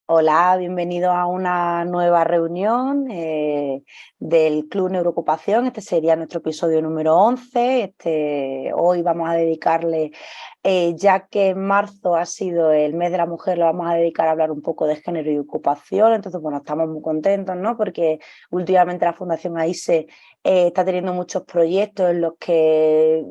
Hola, bienvenido a una nueva reunión del Club Neuroocupación. Este sería nuestro episodio número 11. Hoy vamos a dedicarle, ya que en marzo ha sido el mes de la mujer, lo vamos a dedicar a hablar un poco de género y ocupación. Entonces, bueno, estamos muy contentos, ¿no? Porque últimamente la Fundación AISE está teniendo muchos proyectos en los que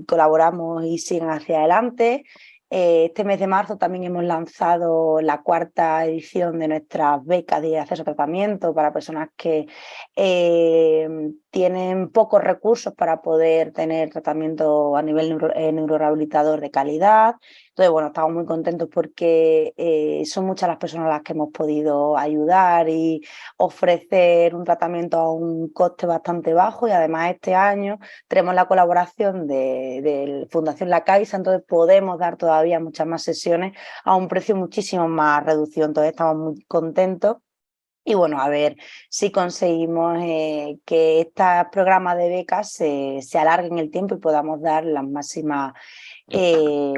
colaboramos y siguen hacia adelante. Este mes de marzo también hemos lanzado la cuarta edición de nuestras becas de acceso a tratamiento para personas que eh, tienen pocos recursos para poder tener tratamiento a nivel neurorehabilitador de calidad. Entonces, bueno, estamos muy contentos porque son muchas las personas a las que hemos podido ayudar y ofrecer un tratamiento a un coste bastante bajo, y además este año tenemos la colaboración de Fundación La Caixa, entonces podemos dar todavía muchas más sesiones a un precio muchísimo más reducido. Entonces estamos muy contentos. Y bueno, a ver si conseguimos que este programa de becas se alargue en el tiempo y podamos dar eh,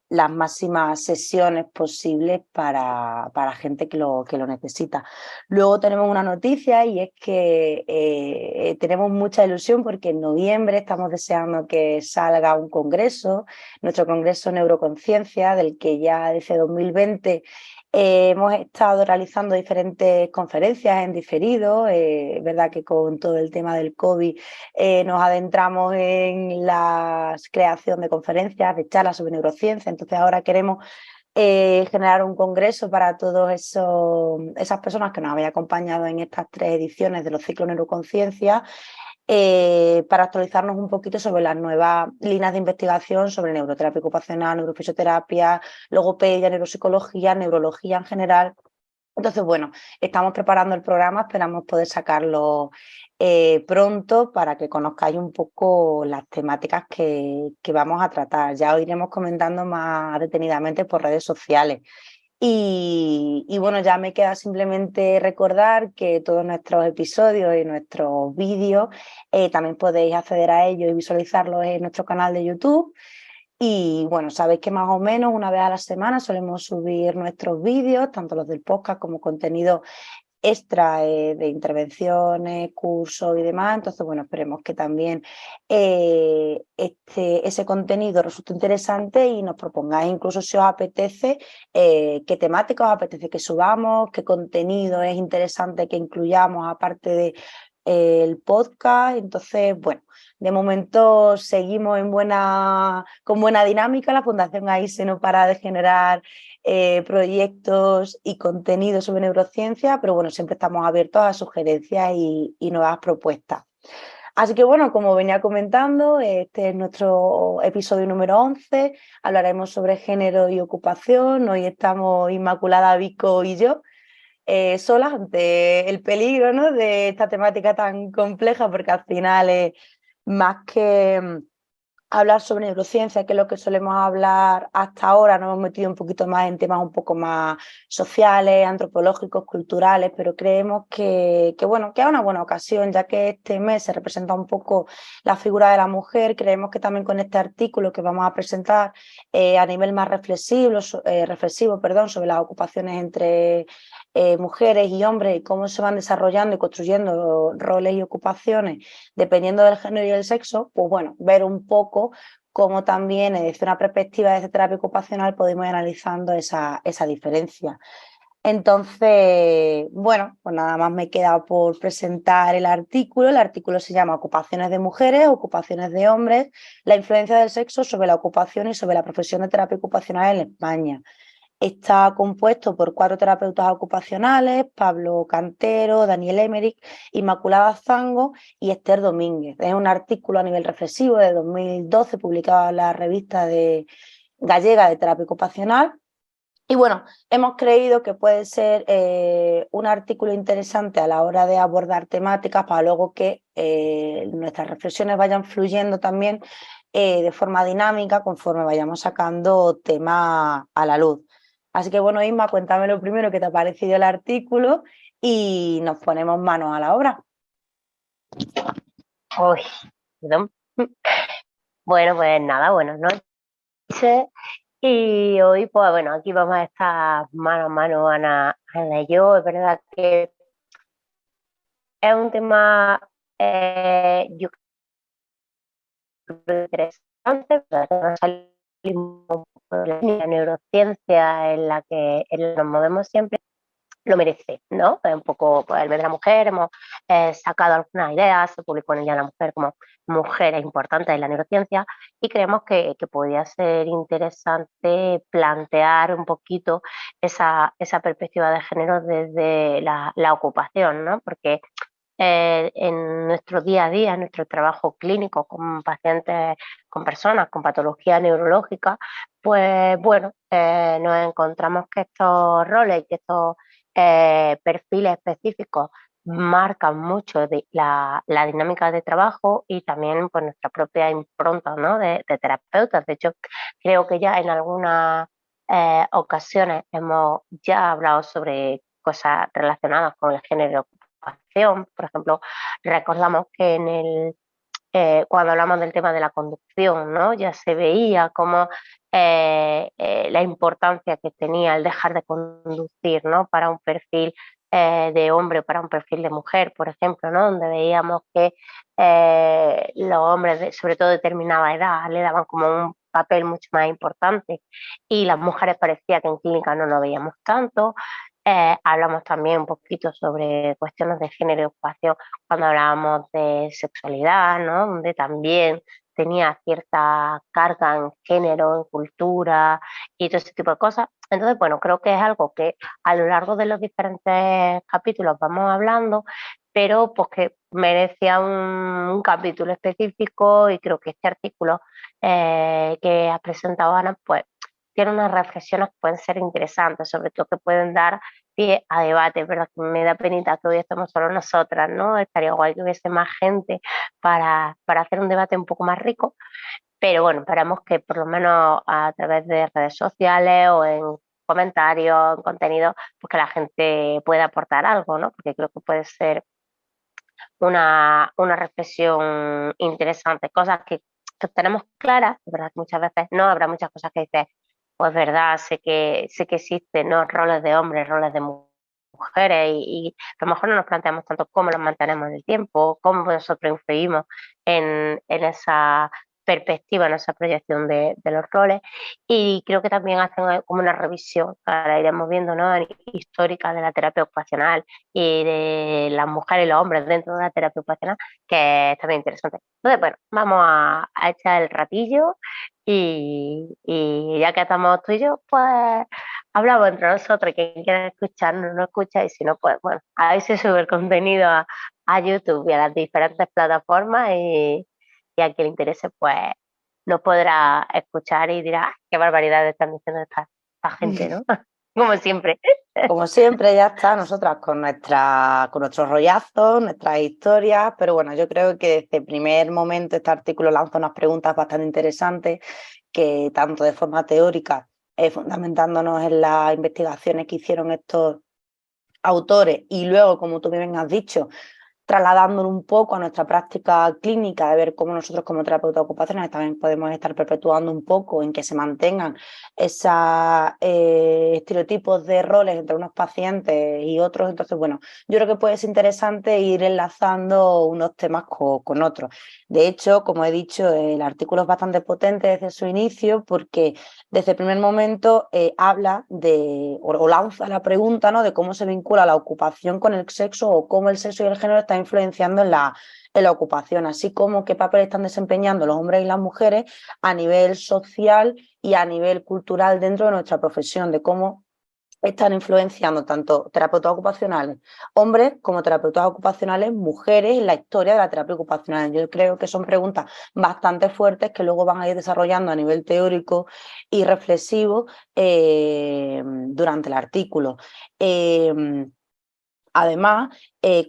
las máximas sesiones posibles para gente que lo necesita. Luego tenemos una noticia, y es que tenemos mucha ilusión porque en noviembre estamos deseando que salga un congreso, nuestro congreso Neuroconciencia, del que ya desde 2020 hemos estado realizando diferentes conferencias en diferido. Es verdad que con todo el tema del COVID nos adentramos en la creación de conferencias, de charlas sobre neurociencia. Entonces ahora queremos generar un congreso para todas esas personas que nos habéis acompañado en estas 3 ediciones de los ciclos Neuroconciencia, para actualizarnos un poquito sobre las nuevas líneas de investigación sobre neuroterapia ocupacional, neurofisioterapia, logopedia, neuropsicología, neurología en general. Entonces, bueno, estamos preparando el programa, esperamos poder sacarlo pronto para que conozcáis un poco las temáticas que vamos a tratar. Ya os iremos comentando más detenidamente por redes sociales. Y bueno, ya me queda simplemente recordar que todos nuestros episodios y nuestros vídeos también podéis acceder a ellos y visualizarlos en nuestro canal de YouTube. Y bueno, sabéis que más o menos una vez a la semana solemos subir nuestros vídeos, tanto los del podcast como contenido extra de intervenciones, cursos y demás. Entonces, bueno, esperemos que también ese contenido resulte interesante y nos propongáis, incluso si os apetece, qué temáticas os apetece que subamos, qué contenido es interesante que incluyamos aparte de el podcast. Entonces, bueno, de momento seguimos con buena dinámica. La Fundación AISE no para de generar proyectos y contenidos sobre neurociencia, pero bueno, siempre estamos abiertos a sugerencias y nuevas propuestas. Así que bueno, como venía comentando, este es nuestro episodio número 11. Hablaremos sobre género y ocupación. Hoy estamos Inmaculada, Vico y yo solas ante el peligro, ¿no?, de esta temática tan compleja, porque al final es más que hablar sobre neurociencia, que es lo que solemos hablar hasta ahora. Nos hemos metido un poquito más en temas un poco más sociales, antropológicos, culturales, pero creemos bueno, que es una buena ocasión, ya que este mes se representa un poco la figura de la mujer. Creemos que también con este artículo que vamos a presentar a nivel más reflexivo, perdón, sobre las ocupaciones entre mujeres y hombres y cómo se van desarrollando y construyendo roles y ocupaciones dependiendo del género y el sexo, pues bueno, ver un poco cómo también desde una perspectiva de terapia ocupacional podemos ir analizando esa diferencia. Entonces, bueno, pues nada más me queda por presentar el artículo. El artículo se llama Ocupaciones de mujeres, ocupaciones de hombres, la influencia del sexo sobre la ocupación y sobre la profesión de terapia ocupacional en España. Está compuesto por 4 terapeutas ocupacionales: Pablo Cantero, Daniel Emerick, Inmaculada Zango y Esther Domínguez. Es un artículo a nivel reflexivo de 2012 publicado en la revista gallega de terapia ocupacional. Y bueno, hemos creído que puede ser un artículo interesante a la hora de abordar temáticas, para luego que nuestras reflexiones vayan fluyendo también de forma dinámica conforme vayamos sacando temas a la luz. Así que bueno, Isma, cuéntame lo primero que te ha parecido el artículo y nos ponemos manos a la obra. Uy, perdón. Bueno, pues nada, buenas noches. Y hoy, pues bueno, aquí vamos a estar mano a mano, Ana y yo. Es verdad que es un tema, yo creo que interesante, ¿verdad? Que nos salimos un poco de la neurociencia en la que nos movemos siempre, lo merece, ¿no? Un poco pues, el mes de la mujer, hemos sacado algunas ideas, se publicó en el Día de la Mujer como mujeres importantes en la neurociencia y creemos que podría ser interesante plantear un poquito esa perspectiva de género desde la ocupación, ¿no? Porque en nuestro día a día, en nuestro trabajo clínico con pacientes, con personas con patología neurológica, pues bueno, nos encontramos que estos roles, que estos perfiles específicos marcan mucho de la dinámica de trabajo y también pues, nuestra propia impronta, ¿no? de terapeutas. De hecho, creo que ya en algunas ocasiones hemos ya hablado sobre cosas relacionadas con el género. Por ejemplo, recordamos que cuando hablamos del tema de la conducción, ¿no? Ya se veía como la importancia que tenía el dejar de conducir, ¿no? Para un perfil de hombre o para un perfil de mujer, por ejemplo, ¿no? Donde veíamos que los hombres, sobre todo de determinada edad, le daban como un papel mucho más importante y las mujeres parecía que en clínica no lo veíamos tanto. Hablamos también un poquito sobre cuestiones de género y ocupación cuando hablábamos de sexualidad, ¿no? Donde también tenía cierta carga en género, en cultura y todo ese tipo de cosas. Entonces, bueno, creo que es algo que a lo largo de los diferentes capítulos vamos hablando, pero pues que merecía un capítulo específico y creo que este artículo que ha presentado Ana, pues tiene unas reflexiones que pueden ser interesantes, sobre todo que pueden dar pie a debate, pero me da penita que hoy estemos solo nosotras, ¿no? Estaría guay que hubiese más gente para hacer un debate un poco más rico, pero bueno, esperamos que por lo menos a través de redes sociales o en comentarios, en contenido, pues que la gente pueda aportar algo, ¿no? Porque creo que puede ser una reflexión interesante, cosas que tenemos claras, es verdad que muchas veces no, habrá muchas cosas que dices, pues verdad, sé que existen, ¿no? Roles de hombres, roles de mujeres y a lo mejor no nos planteamos tanto cómo los mantenemos en el tiempo, cómo nosotros influimos en esa perspectiva, en esa proyección de los roles y creo que también hacen como una revisión, que ahora iremos viendo, ¿no? Histórica de la terapia ocupacional y de las mujeres y los hombres dentro de la terapia ocupacional, que es también interesante. Entonces, bueno, vamos a echar el ratillo y ya que estamos tú y yo, pues hablamos entre nosotros, quien quiera escucharnos, no escucha, y si no, pues bueno, a ver si sube el contenido a YouTube y a las diferentes plataformas y a quien le interese, pues nos podrá escuchar y dirá, "Ah, qué barbaridad están diciendo esta gente, ¿no?" Como siempre. Como siempre, ya está, nosotras con nuestros rollazos, nuestras historias, pero bueno, yo creo que desde el primer momento este artículo lanza unas preguntas bastante interesantes que tanto de forma teórica, fundamentándonos en las investigaciones que hicieron estos autores y luego, como tú bien has dicho, trasladándolo un poco a nuestra práctica clínica, de ver cómo nosotros como terapeutas ocupacionales también podemos estar perpetuando un poco en que se mantengan esos estereotipos de roles entre unos pacientes y otros. Entonces, bueno, yo creo que puede ser interesante ir enlazando unos temas con otros. De hecho, como he dicho, el artículo es bastante potente desde su inicio porque desde el primer momento habla o lanza la pregunta, ¿no?, de cómo se vincula la ocupación con el sexo o cómo el sexo y el género están influenciando en la ocupación, así como qué papel están desempeñando los hombres y las mujeres a nivel social y a nivel cultural dentro de nuestra profesión, de cómo están influenciando tanto terapeutas ocupacionales hombres como terapeutas ocupacionales mujeres en la historia de la terapia ocupacional. Yo creo que son preguntas bastante fuertes que luego van a ir desarrollando a nivel teórico y reflexivo durante el artículo. Además,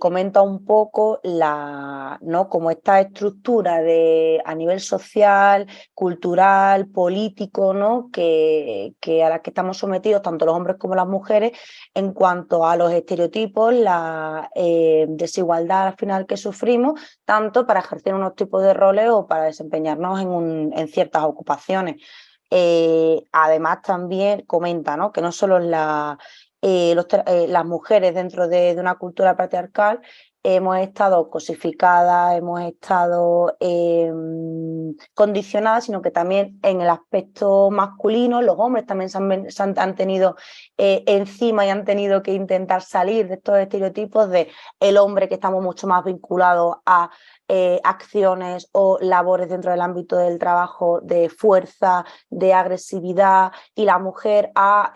comenta un poco ¿no?, como esta estructura a nivel social, cultural, político, ¿no?, que a la que estamos sometidos tanto los hombres como las mujeres en cuanto a los estereotipos, la desigualdad al final que sufrimos, tanto para ejercer unos tipos de roles o para desempeñarnos en ciertas ocupaciones. Además también comenta, ¿no?, que no solo las mujeres dentro de una cultura patriarcal hemos estado cosificadas, hemos estado condicionadas, sino que también en el aspecto masculino los hombres también han tenido encima y han tenido que intentar salir de estos estereotipos de el hombre, que estamos mucho más vinculados a acciones o labores dentro del ámbito del trabajo de fuerza, de agresividad, y la mujer a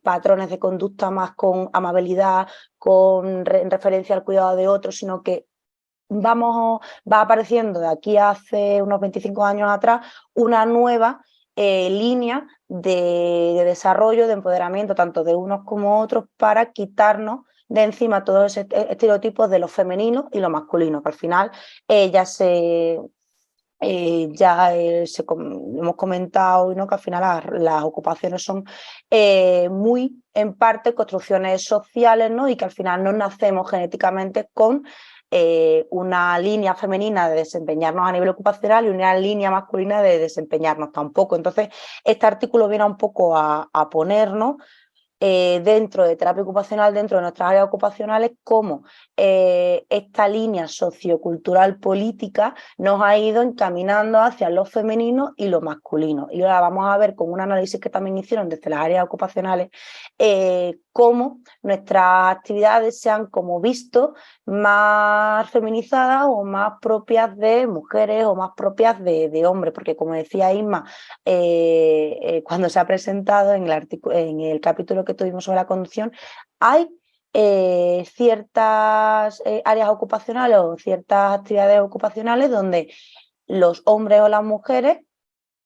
patrones de conducta más con amabilidad, en referencia al cuidado de otros, sino que va apareciendo de aquí a hace unos 25 años atrás una nueva línea de desarrollo, de empoderamiento, tanto de unos como otros, para quitarnos de encima todos esos estereotipos de lo femenino y lo masculino, que al final hemos comentado, ¿no?, que al final las ocupaciones son muy en parte construcciones sociales, ¿no?, y que al final no nacemos genéticamente con una línea femenina de desempeñarnos a nivel ocupacional y una línea masculina de desempeñarnos tampoco. Entonces, este artículo viene un poco a ponernos dentro de terapia ocupacional, dentro de nuestras áreas ocupacionales, cómo esta línea sociocultural política nos ha ido encaminando hacia lo femenino y lo masculino. Y ahora vamos a ver, con un análisis que también hicieron desde las áreas ocupacionales, cómo nuestras actividades se han como visto más feminizadas o más propias de mujeres o más propias de hombres, porque como decía Isma, cuando se ha presentado en el capítulo que tuvimos sobre la conducción, hay ciertas áreas ocupacionales o ciertas actividades ocupacionales donde los hombres o las mujeres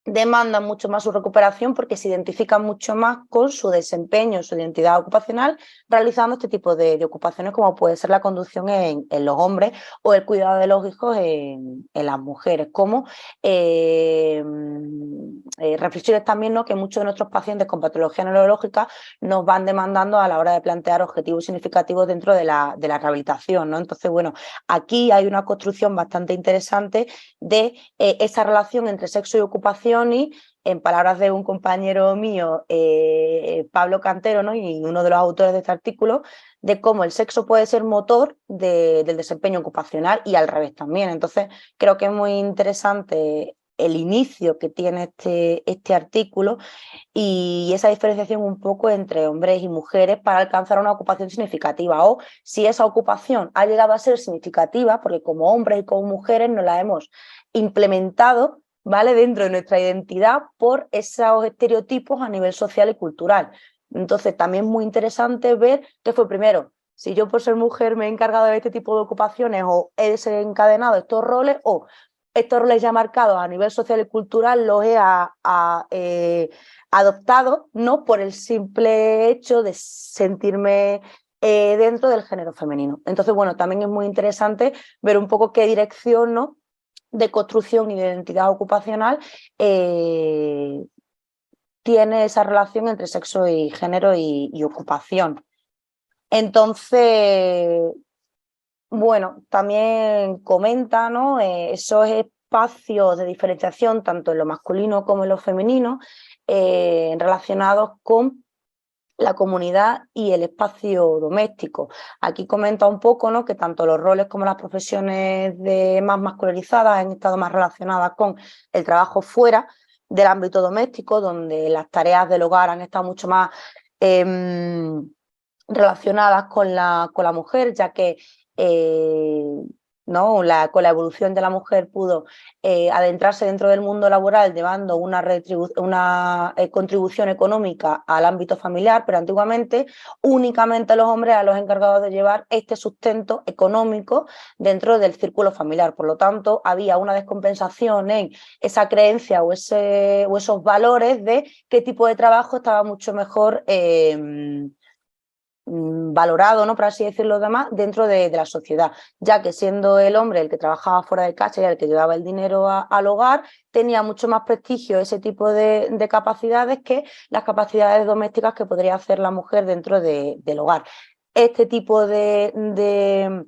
demandan mucho más su recuperación porque se identifican mucho más con su desempeño, su identidad ocupacional, realizando este tipo de ocupaciones, como puede ser la conducción en los hombres o el cuidado de los hijos en las mujeres. Como reflexiones también, ¿no?, que muchos de nuestros pacientes con patología neurológica nos van demandando a la hora de plantear objetivos significativos dentro de la rehabilitación, ¿no? Entonces, bueno, aquí hay una construcción bastante interesante de esa relación entre sexo y ocupación, y, en palabras de un compañero mío, Pablo Cantero, ¿no?, y uno de los autores de este artículo, de cómo el sexo puede ser motor del desempeño ocupacional y al revés también. Entonces, creo que es muy interesante el inicio que tiene este artículo y esa diferenciación un poco entre hombres y mujeres para alcanzar una ocupación significativa, o si esa ocupación ha llegado a ser significativa porque como hombres y como mujeres nos la hemos implementado, ¿vale?, dentro de nuestra identidad por esos estereotipos a nivel social y cultural. Entonces también es muy interesante ver qué fue primero, si yo por ser mujer me he encargado de este tipo de ocupaciones o he desencadenado estos roles, o estos roles ya marcados a nivel social y cultural los he adoptado, no por el simple hecho de sentirme dentro del género femenino. Entonces, bueno, también es muy interesante ver un poco qué dirección, ¿no?, de construcción y de identidad ocupacional tiene esa relación entre sexo y género y ocupación. Entonces, bueno, también comenta, ¿no?, esos espacios de diferenciación tanto en lo masculino como en lo femenino relacionados con la comunidad y el espacio doméstico. Aquí comenta un poco, ¿no?, que tanto los roles como las profesiones más masculinizadas han estado más relacionadas con el trabajo fuera del ámbito doméstico, donde las tareas del hogar han estado mucho más relacionadas con la mujer, ya que ¿no?, con la evolución de la mujer pudo adentrarse dentro del mundo laboral llevando una contribución económica al ámbito familiar, pero antiguamente únicamente los hombres eran los encargados de llevar este sustento económico dentro del círculo familiar. Por lo tanto, había una descompensación en esa creencia o esos valores de qué tipo de trabajo estaba mucho mejor valorado, ¿no?, por así decirlo, demás dentro de la sociedad, ya que siendo el hombre el que trabajaba fuera de casa y el que llevaba el dinero al hogar, tenía mucho más prestigio ese tipo de capacidades que las capacidades domésticas que podría hacer la mujer dentro del hogar. Este tipo de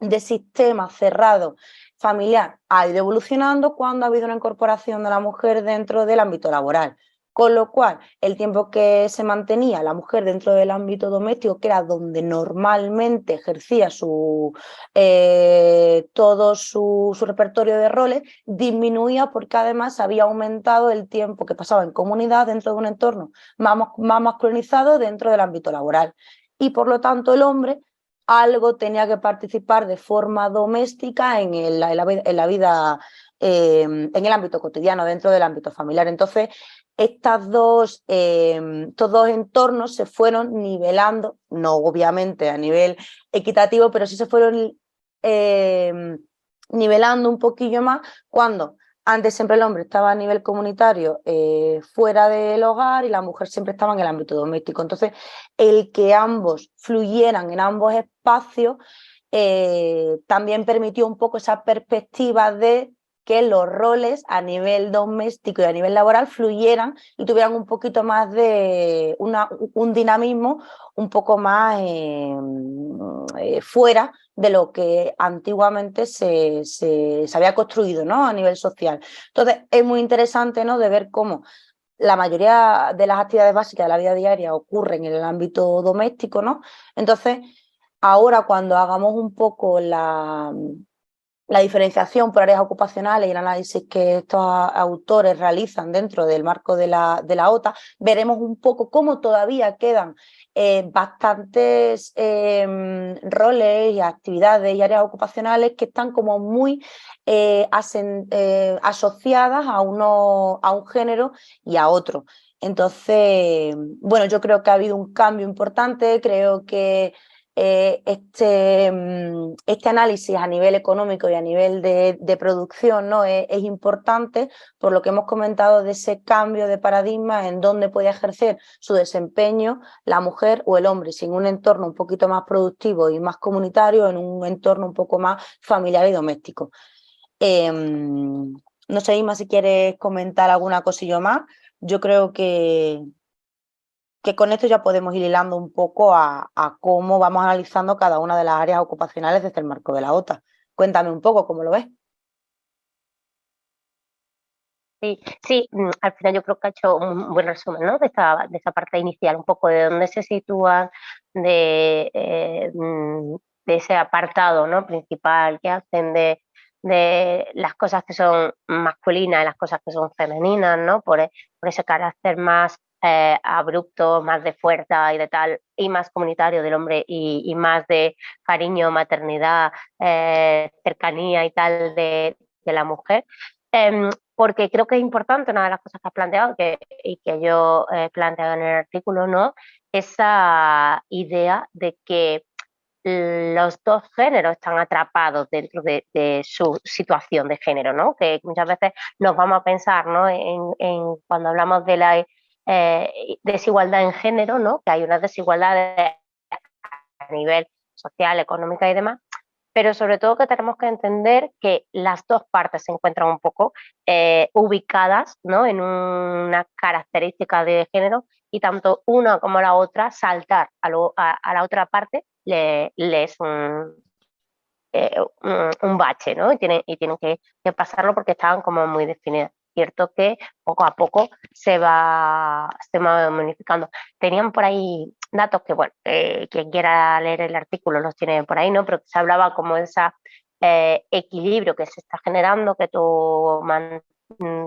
de sistema cerrado familiar ha ido evolucionando cuando ha habido una incorporación de la mujer dentro del ámbito laboral. Con lo cual, el tiempo que se mantenía la mujer dentro del ámbito doméstico, que era donde normalmente ejercía todo su repertorio de roles, disminuía porque además había aumentado el tiempo que pasaba en comunidad dentro de un entorno más masculinizado dentro del ámbito laboral. Y por lo tanto, el hombre algo tenía que participar de forma doméstica en la vida, en el ámbito cotidiano, dentro del ámbito familiar. Entonces, estos dos entornos se fueron nivelando, no obviamente a nivel equitativo, pero sí se fueron nivelando un poquillo más cuando antes siempre el hombre estaba a nivel comunitario fuera del hogar y la mujer siempre estaba en el ámbito doméstico. Entonces, el que ambos fluyeran en ambos espacios también permitió un poco esa perspectiva de que los roles a nivel doméstico y a nivel laboral fluyeran y tuvieran un poquito más de un dinamismo un poco más fuera de lo que antiguamente se había construido, ¿no? A nivel social. Entonces, es muy interesante, ¿no?, de ver cómo la mayoría de las actividades básicas de la vida diaria ocurren en el ámbito doméstico, ¿no? Entonces, ahora cuando hagamos un poco la diferenciación por áreas ocupacionales y el análisis que estos autores realizan dentro del marco de la OTA, veremos un poco cómo todavía quedan bastantes roles y actividades y áreas ocupacionales que están como muy asociadas a un género y a otro. Entonces, bueno, yo creo que ha habido un cambio importante, creo que este análisis a nivel económico y a nivel de producción, ¿no?, es importante por lo que hemos comentado de ese cambio de paradigma en dónde puede ejercer su desempeño la mujer o el hombre, sin un entorno un poquito más productivo y más comunitario, en un entorno un poco más familiar y doméstico. No sé, Ima, si quieres comentar alguna cosilla más. Yo creo que con esto ya podemos ir hilando un poco a cómo vamos analizando cada una de las áreas ocupacionales desde el marco de la OTA. Cuéntame un poco cómo lo ves. Sí, sí, al final yo creo que ha hecho un buen resumen, ¿no? De esta parte inicial, un poco de dónde se sitúan, de ese apartado, ¿no?, principal que hacen de las cosas que son masculinas y las cosas que son femeninas, ¿no? Por ese carácter más abrupto, más de fuerza y de tal, y más comunitario del hombre y más de cariño, maternidad, cercanía y tal de la mujer. Porque creo que es importante, una de las cosas que has planteado y que yo he planteado en el artículo, ¿no?, esa idea de que los dos géneros están atrapados dentro de su situación de género, ¿no? Que muchas veces nos vamos a pensar, ¿no?, en cuando hablamos de la desigualdad en género, ¿no?, que hay unas desigualdades a nivel social, económica y demás, pero sobre todo que tenemos que entender que las dos partes se encuentran un poco ubicadas, ¿no?, en una característica de género, y tanto una como la otra, saltar a la otra parte le es un bache, ¿no? Y tienen que pasarlo porque estaban como muy definidas. Cierto que poco a poco se va modificando. Tenían por ahí datos que, bueno, quien quiera leer el artículo los tiene por ahí, ¿no? Pero que se hablaba como de ese equilibrio que se está generando, que tú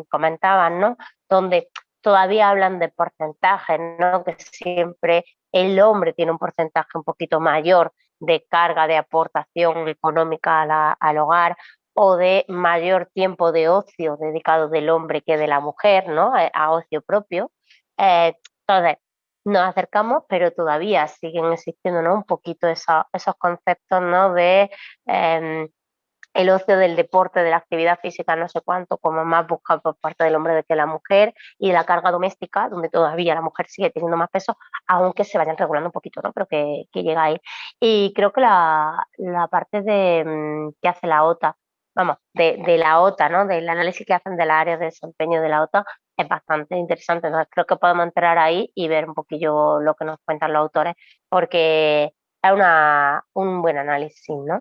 comentabas, ¿no? Donde todavía hablan de porcentajes, ¿no? Que siempre el hombre tiene un porcentaje un poquito mayor de carga de aportación económica al hogar, o de mayor tiempo de ocio dedicado del hombre que de la mujer, ¿no? A ocio propio. Entonces, nos acercamos, pero todavía siguen existiendo, ¿no?, un poquito esos conceptos, ¿no?, de el ocio del deporte, de la actividad física, no sé cuánto, como más buscado por parte del hombre que la mujer, y de la carga doméstica, donde todavía la mujer sigue teniendo más peso, aunque se vayan regulando un poquito, ¿no? Pero que llega ahí. Y creo que la parte que hace la OTA, vamos, de la OTA, ¿no?, del análisis que hacen de la área de desempeño de la OTA, es bastante interesante. Entonces creo que podemos entrar ahí y ver un poquillo lo que nos cuentan los autores, porque es un buen análisis, ¿no?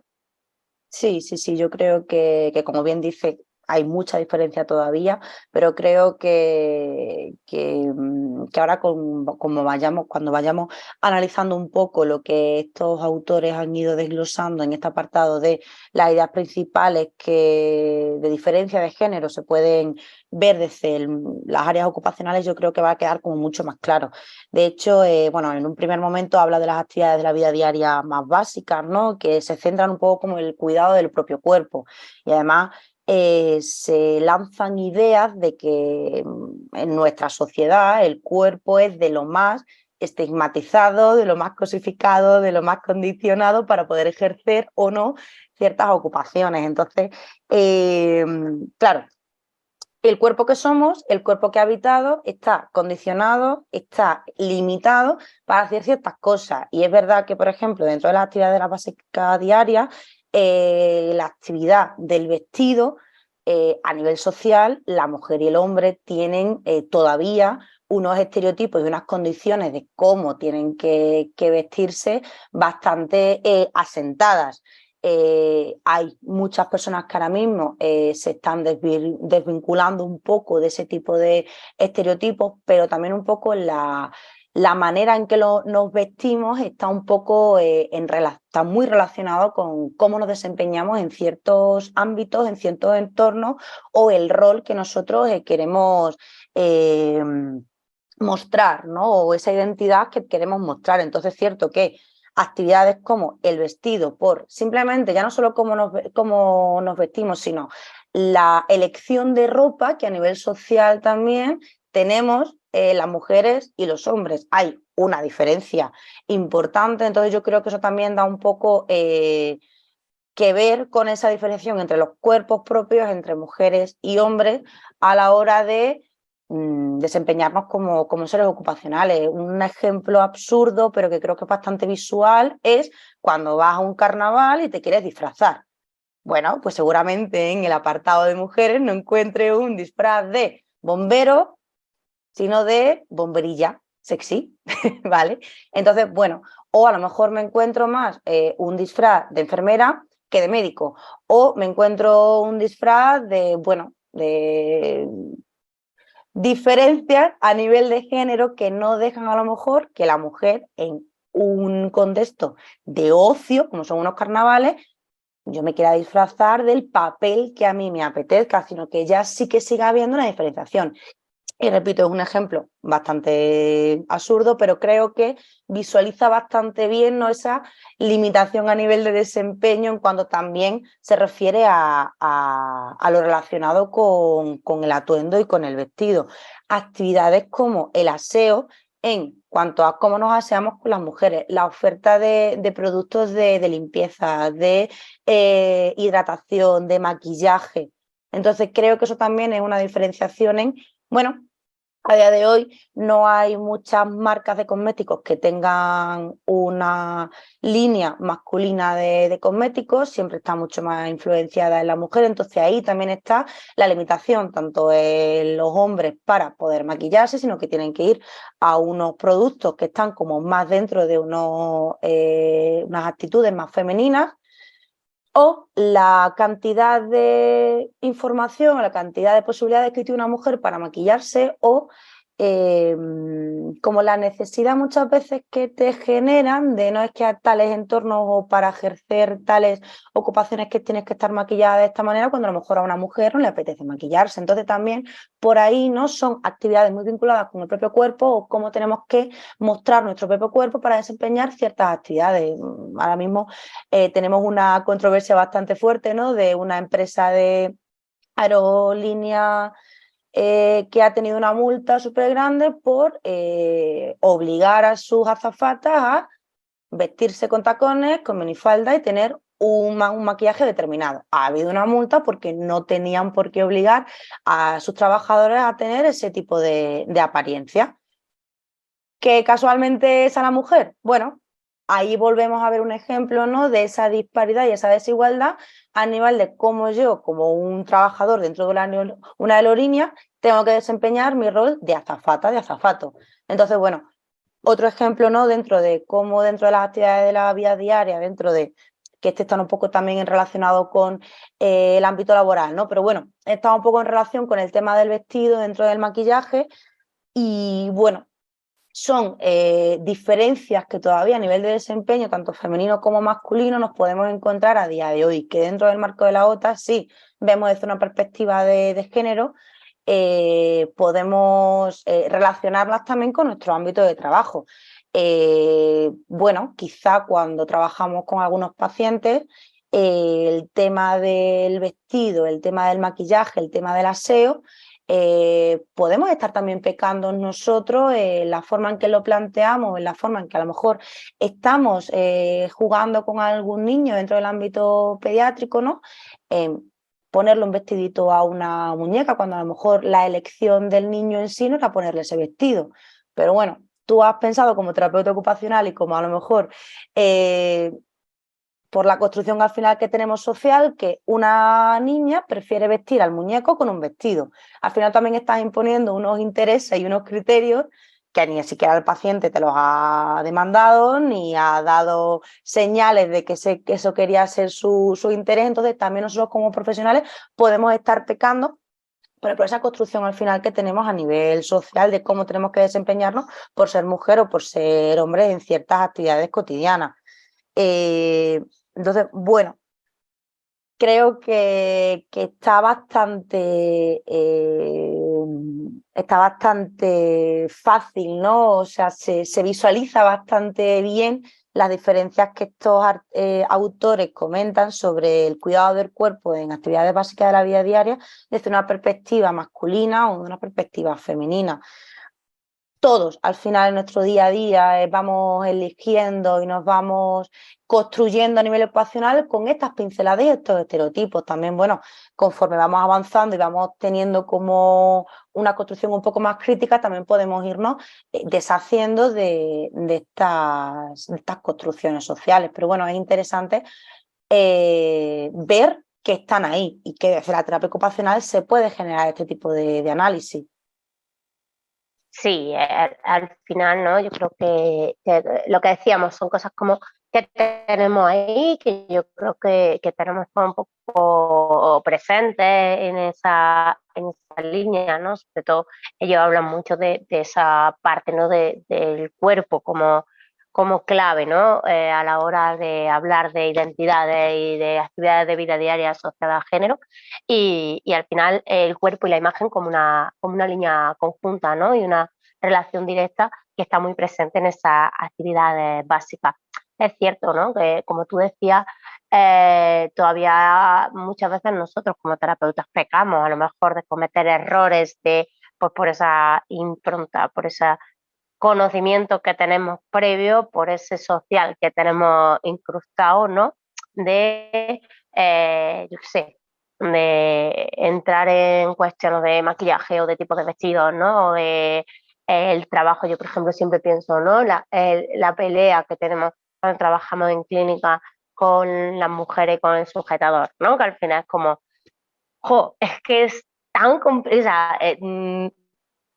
Sí, sí, sí, yo creo que como bien dice, hay mucha diferencia todavía, pero creo que ahora como vayamos, cuando vayamos analizando un poco lo que estos autores han ido desglosando en este apartado de las ideas principales que de diferencia de género se pueden ver desde las áreas ocupacionales, yo creo que va a quedar como mucho más claro. De hecho, bueno, en un primer momento habla de las actividades de la vida diaria más básicas, ¿no? Que se centran un poco como en el cuidado del propio cuerpo. Y además se lanzan ideas de que en nuestra sociedad el cuerpo es de lo más estigmatizado, de lo más cosificado, de lo más condicionado para poder ejercer o no ciertas ocupaciones. Entonces, claro, el cuerpo que somos, el cuerpo que ha habitado, está condicionado, está limitado para hacer ciertas cosas. Y es verdad que, por ejemplo, dentro de las actividades de la básica diaria, la actividad del vestido, a nivel social, la mujer y el hombre tienen todavía unos estereotipos y unas condiciones de cómo tienen que vestirse bastante asentadas. Hay muchas personas que ahora mismo se están desvinculando un poco de ese tipo de estereotipos, pero también un poco la manera en que nos vestimos está un poco está muy relacionado con cómo nos desempeñamos en ciertos ámbitos, en ciertos entornos o el rol que nosotros queremos mostrar, ¿no? O esa identidad que queremos mostrar. Entonces es cierto que actividades como el vestido, por simplemente ya no solo cómo nos vestimos, sino la elección de ropa que a nivel social también tenemos las mujeres y los hombres. Hay una diferencia importante, entonces yo creo que eso también da un poco que ver con esa diferenciación entre los cuerpos propios, entre mujeres y hombres, a la hora de desempeñarnos como seres ocupacionales. Un ejemplo absurdo, pero que creo que es bastante visual, es cuando vas a un carnaval y te quieres disfrazar. Bueno, pues seguramente en el apartado de mujeres no encuentre un disfraz de bombero, sino de bomberilla sexy, ¿vale? Entonces, bueno, o a lo mejor me encuentro más un disfraz de enfermera que de médico, o me encuentro un disfraz de, bueno, de diferencias a nivel de género que no dejan a lo mejor que la mujer en un contexto de ocio, como son unos carnavales, yo me quiera disfrazar del papel que a mí me apetezca, sino que ya sí que siga habiendo una diferenciación. Y repito, es un ejemplo bastante absurdo, pero creo que visualiza bastante bien, ¿no?, esa limitación a nivel de desempeño en cuanto también se refiere a lo relacionado con el atuendo y con el vestido. Actividades como el aseo en cuanto a cómo nos aseamos con las mujeres, la oferta de productos de limpieza, de hidratación, de maquillaje. Entonces creo que eso también es una diferenciación en, bueno, a día de hoy no hay muchas marcas de cosméticos que tengan una línea masculina de cosméticos, siempre está mucho más influenciada en la mujer, entonces ahí también está la limitación, tanto en los hombres para poder maquillarse, sino que tienen que ir a unos productos que están como más dentro de unas actitudes más femeninas, o la cantidad de información, la cantidad de posibilidades que tiene una mujer para maquillarse, o como la necesidad muchas veces que te generan de no es que a tales entornos o para ejercer tales ocupaciones que tienes que estar maquillada de esta manera, cuando a lo mejor a una mujer no le apetece maquillarse. Entonces también por ahí no son actividades muy vinculadas con el propio cuerpo o cómo tenemos que mostrar nuestro propio cuerpo para desempeñar ciertas actividades. Ahora mismo tenemos una controversia bastante fuerte, ¿no?, de una empresa de aerolínea que ha tenido una multa súper grande por obligar a sus azafatas a vestirse con tacones, con minifalda y tener un maquillaje determinado. Ha habido una multa porque no tenían por qué obligar a sus trabajadores a tener ese tipo de apariencia. ¿Que casualmente es a la mujer? Bueno, ahí volvemos a ver un ejemplo, ¿no?, de esa disparidad y esa desigualdad a nivel de cómo yo, como un trabajador dentro de una aerolínea, tengo que desempeñar mi rol de azafata, de azafato. Entonces, bueno, otro ejemplo, ¿no?, dentro de cómo dentro de las actividades de la vida diaria, dentro de que este está un poco también relacionado con el ámbito laboral, ¿no? Pero bueno, está un poco en relación con el tema del vestido dentro del maquillaje y bueno, son diferencias que todavía a nivel de desempeño, tanto femenino como masculino, nos podemos encontrar a día de hoy, que dentro del marco de la OTA sí vemos desde una perspectiva de género, podemos relacionarlas también con nuestro ámbito de trabajo. Bueno, quizá cuando trabajamos con algunos pacientes, el tema del vestido, el tema del maquillaje, el tema del aseo, podemos estar también pecando nosotros en la forma en que lo planteamos, en la forma en que a lo mejor estamos jugando con algún niño dentro del ámbito pediátrico, ¿no? Ponerle un vestidito a una muñeca cuando a lo mejor la elección del niño en sí no era ponerle ese vestido. Pero bueno, tú has pensado como terapeuta ocupacional y como a lo mejor por la construcción al final que tenemos social, que una niña prefiere vestir al muñeco con un vestido. Al final también estás imponiendo unos intereses y unos criterios que ni siquiera el paciente te los ha demandado, ni ha dado señales de que eso quería ser su interés. Entonces también nosotros como profesionales podemos estar pecando por esa construcción al final que tenemos a nivel social de cómo tenemos que desempeñarnos por ser mujer o por ser hombre en ciertas actividades cotidianas. Entonces, bueno, creo que está bastante fácil, ¿no? O sea, se visualiza bastante bien las diferencias que estos autores comentan sobre el cuidado del cuerpo en actividades básicas de la vida diaria desde una perspectiva masculina o de una perspectiva femenina. Todos al final en nuestro día a día vamos eligiendo y nos vamos construyendo a nivel ecuacional con estas pinceladas y estos estereotipos. También, bueno, conforme vamos avanzando y vamos teniendo como una construcción un poco más crítica, también podemos irnos deshaciendo de estas construcciones sociales. Pero bueno, es interesante ver que están ahí y que desde la terapia ocupacional se puede generar este tipo de análisis. Sí, al final, ¿no? Yo creo que lo que decíamos son cosas como que tenemos ahí, que yo creo que tenemos un poco presentes en esa línea, ¿no? Sobre todo ellos hablan mucho de esa parte, ¿no? Del cuerpo como clave, ¿no? A la hora de hablar de identidades y de actividades de vida diaria asociadas a género y al final el cuerpo y la imagen como una línea conjunta, ¿no? Y una relación directa que está muy presente en esas actividades básicas. Es cierto, ¿no? Que como tú decías, todavía muchas veces nosotros como terapeutas pecamos a lo mejor de cometer errores pues por esa impronta, por ese conocimiento que tenemos previo, por ese social que tenemos incrustado, ¿no? De, yo qué sé, de entrar en cuestiones de maquillaje o de tipo de vestidos, ¿no? O de el trabajo, yo por ejemplo siempre pienso, ¿no? La pelea que tenemos cuando trabajamos en clínica con las mujeres y con el sujetador, ¿no? Que al final es como, jo, es que es tan complicado,